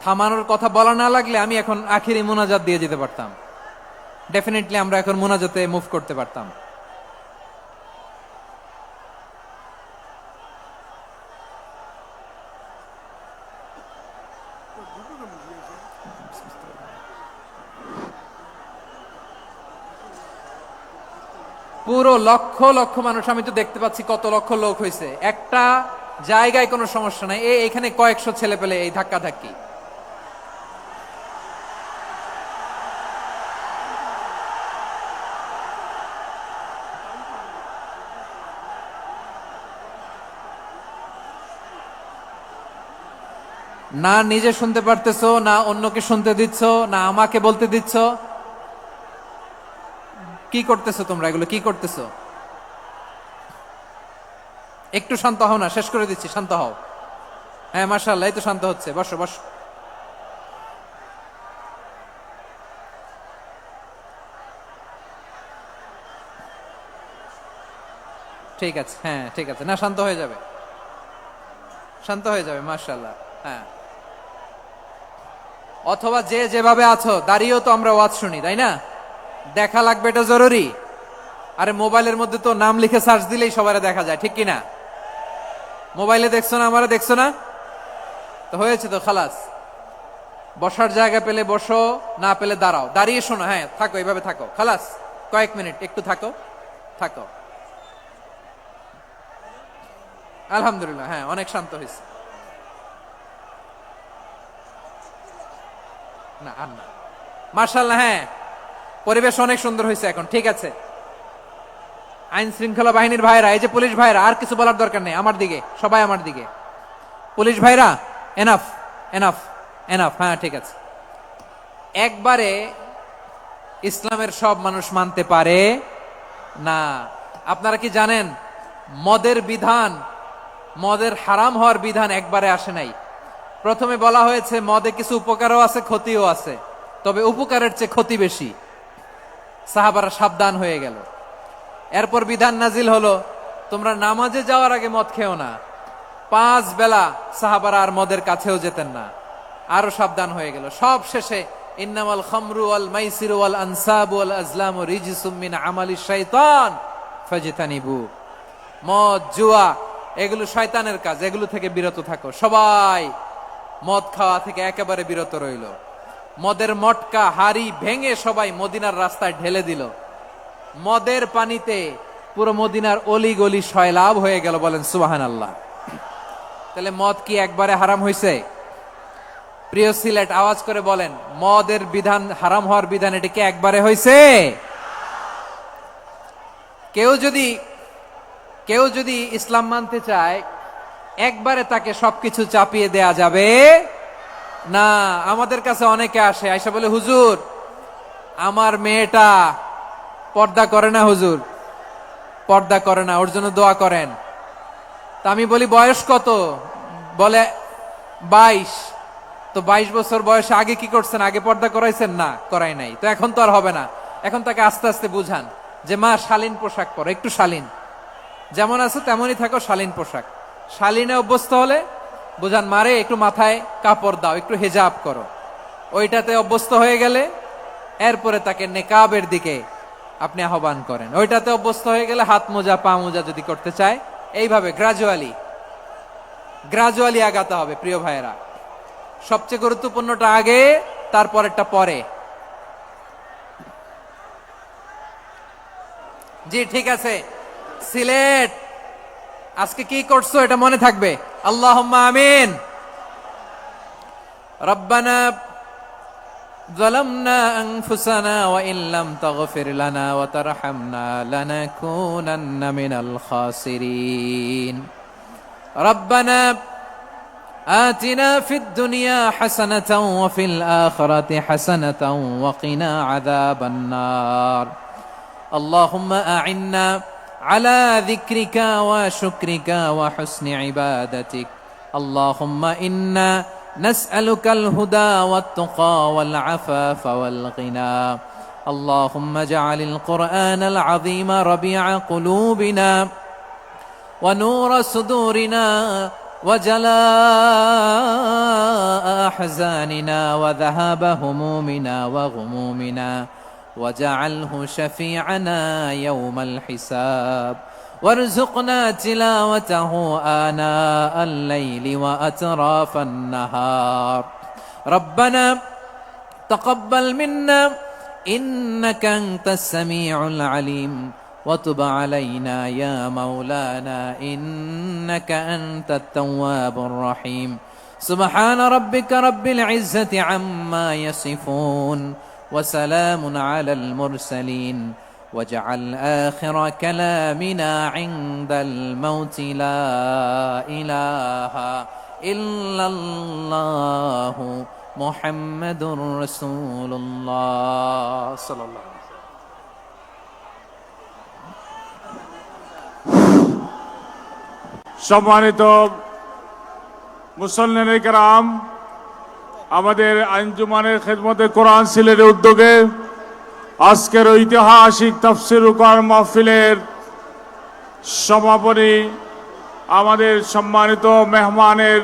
থামানোর কথা বলা না লাগলে আমি এখন আখিরি মুনাজাত দিয়ে যেতে পারতাম। ডেফিনেটলি আমরা এখন মুনাজাতে মুভ করতে পারতাম। পুরো লক্ষ লক্ষ মানুষ, আমি তো দেখতে পাচ্ছি কত লক্ষ লোক হয়েছে, একটা জায়গায় কোনো সমস্যা নাই, এখানে কয়েকশো ছেলে পেলে এই ধাক্কা ধাক্কি। না নিজে শুনতে পারতেছো, না অন্যকে শুনতে দিচ্ছ, না আমাকে বলতে দিচ্ছ। কি করতেছো তোমরা, এগুলো কি করতেছো? একটু শান্ত হও না, শেষ করে দিচ্ছি, শান্ত হও। হ্যাঁ মাশাআল্লাহ, এই তো শান্ত হচ্ছে, বসো বসো। ঠিক আছে, হ্যাঁ ঠিক আছে, না শান্ত হয়ে যাবে, শান্ত হয়ে যাবে, মাশাআল্লাহ। হ্যাঁ, অথবা যে যেভাবে আছো দাঁড়িয়েও তো আমরা ওয়াজ শুনি, তাই না? দেখা লাগবে, এটা জরুরি। আরে মোবাইলের মধ্যে তো নাম লিখে সার্চ দিলেই সবাই দেখা যায়, ঠিক কিনা? মোবাইলে দেখছো না, আমারা দেখছো না, তো হয়েছে তো, খালাস। বসার জায়গা পেলে বসো, না পেলে দাঁড়াও, দাঁড়িয়ে শোনো, হ্যাঁ থাকো, এইভাবে থাকো, খালাস। কয়েক মিনিট একটু থাকো, থাকো। আলহামদুলিল্লাহ, হ্যাঁ অনেক শান্ত হয়েছে। না আর না, মাশাআল্লাহ, হ্যাঁ পরিবেশ অনেক সুন্দর হয়েছে এখন, ঠিক আছে। আইন শৃঙ্খলা বাহিনীর ভাইরা, এই যে পুলিশ ভাইরা, আর কিছু বলার দরকার নেই, আমার দিকে সবাই, আমার দিকে। পুলিশ ভাইরা, এনাফ এনাফ এনাফ, হ্যাঁ ঠিক আছে। একবারে ইসলামের সব মানুষ মানতে পারে না। আপনারা কি জানেন মদের বিধান, মদের হারাম হওয়ার বিধান একবারে আসে নাই। প্রথমে বলা হয়েছে মদে কিছু উপকারও আছে, ক্ষতিও আছে, তবে উপকারের চেয়ে ক্ষতি বেশি। সাহাবারা সাবধান হয়ে গেল। এরপর বিধান নাজিল হলো, তোমরা নামাজে যাওয়ার আগে মদ খেও না। 5 বেলা সাহাবারা আর মদের কাছেও যেতেন না, আরো সাবধান হয়ে গেল। সব শেষে ইন্নামাল খামরু ওয়াল মাইসিরু ওয়াল আনসাবু ওয়াল আজলামু রিজসুম মিন আমালিশ শাইতান ফাজতানিবু। মদ, জুয়া এগুলো শয়তানের কাজ, এগুলো থেকে বিরত থাকো। সবাই মদ খাওয়া থেকে একেবারে বিরত রইল। মদের মটকা হাড়ি ভেঙে সবাই মদিনার রাস্তায় ঢেলে দিল। মদের পানিতে পুরো মদিনার অলি গলি সয়লাভ হয়ে গেল, বলেন সুবহানাল্লাহ। তাহলে মদ কি একবারে হারাম হয়েছে? প্রিয় সিলেট, আওয়াজ করে বলেন, মদের বিধান, হারাম হওয়ার বিধান, এটা কি একবারে হয়েছে? কেউ যদি ইসলাম মানতে চায়, একবারে তাকে সবকিছু চাপিয়ে দেয়া যাবে না। আমাদের কাছে অনেকে আসে, আয়সা বলে, হুজুর আমার মেয়েটা পর্দা করে না, হুজুর পর্দা করে না, ওর জন্য দোয়া করেন। তা আমি বলি বয়স কত? বলে 22। তো 22 বছর বয়সে আগে কি করছেন? আগে পর্দা করাইছেন? না, করাই নাই। তো এখন তো আর হবে না। এখন তাকে আস্তে আস্তে বুঝান যে মা শালীন পোশাক পরো, একটু শালীন, যেমন আছে তেমনই থাকো, শালীন পোশাক। শালীনে অভ্যস্ত হলে বুঝান, মারে একটু মাথায় কাপড় দাও, একটু হেজাব করো। ওইটাতে অভ্যস্ত হয়ে গেলে এরপরে তাকে নেকাবের দিকে আপনি আহ্বান করেন। ওইটাতে অভ্যস্ত হয়ে গেলে হাত মোজা, পা মোজা যদি করতে চায়, এইভাবে গ্রাজুয়ালি আগাতে হবে। প্রিয় ভাইয়েরা, সবচেয়ে গুরুত্বপূর্ণটা আগে, তারপরেরটা পরে। জি ঠিক আছে। সিলেট আজকে কি করছো এটা মনে থাকবে। আল্লাহুম্মা আমিন। রব্বানা ظلمنا أنفسنا وإن لم تغفر لنا وترحمنا لنكونن من الخاسرين. ربنا آتنا في الدنيا حسنة وفي الآخرة حسنة وقنا عذاب النار. اللهم أعنا على ذكرك وشكرك وحسن عبادتك. اللهم إنا نسألك الهدى والتقى والعفاف والغنى. اللهم اجعل القرآن العظيم ربيع قلوبنا ونور صدورنا وجلاء أحزاننا وذهاب همومنا وغمومنا، وجعله شفيعنا يوم الحساب، وارزقنا تلاوته آناء الليل وأطراف النهار، রব্বানা তাকাব্বাল মিন্না ইন্নাকা আনতাস সামিউল আলিম وتب علينا يا مولانا إنك أنت التواب الرحيم سبحان ربك رب العزة عما يصفون وسلام على المرسلين واجعل آخر كلامنا عند الموت لا إله إلا الله محمد رسول الله صلى الله عليه وسلم. সম্মানিত মুসল্লিন কেরাম, আমাদের আঞ্জুমানের খেদমতে কোরআন সিলেটের উদ্যোগে আজকের ঐতিহাসিক তাফসীরুল কোরআন মাহফিলের সমাপনী আমাদের সম্মানিত মেহমানের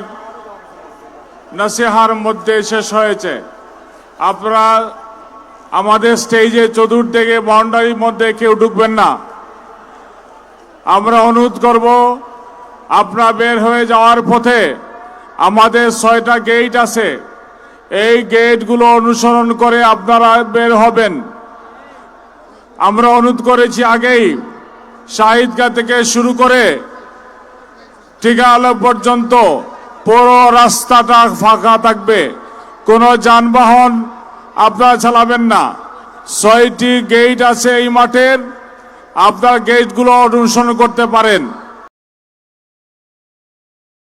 নসিহার মধ্যে শেষ হয়েছে। আপনারা আমাদের স্টেজে চতুর্দিকে বাউন্ডারির মধ্যে কেউ ঢুকবেন না। আমরা অনুরোধ করব, আপনারা বের হয়ে যাওয়ার পথে আমাদের 6টা গেট আছে, এই গেটগুলো অনুসরণ করে আপনারা বের হবেন। আমরা অনুরোধ করেছি আগেই, শাহিদগাহ থেকে শুরু করে টিকা আলো পর্যন্ত পুরো রাস্তাটা ফাঁকা থাকবে, কোনো যানবাহন আপনারা চালাবেন না। 6টি গেট আছে এই মাঠের, আপনারা গেটগুলো অনুসরণ করতে পারেন।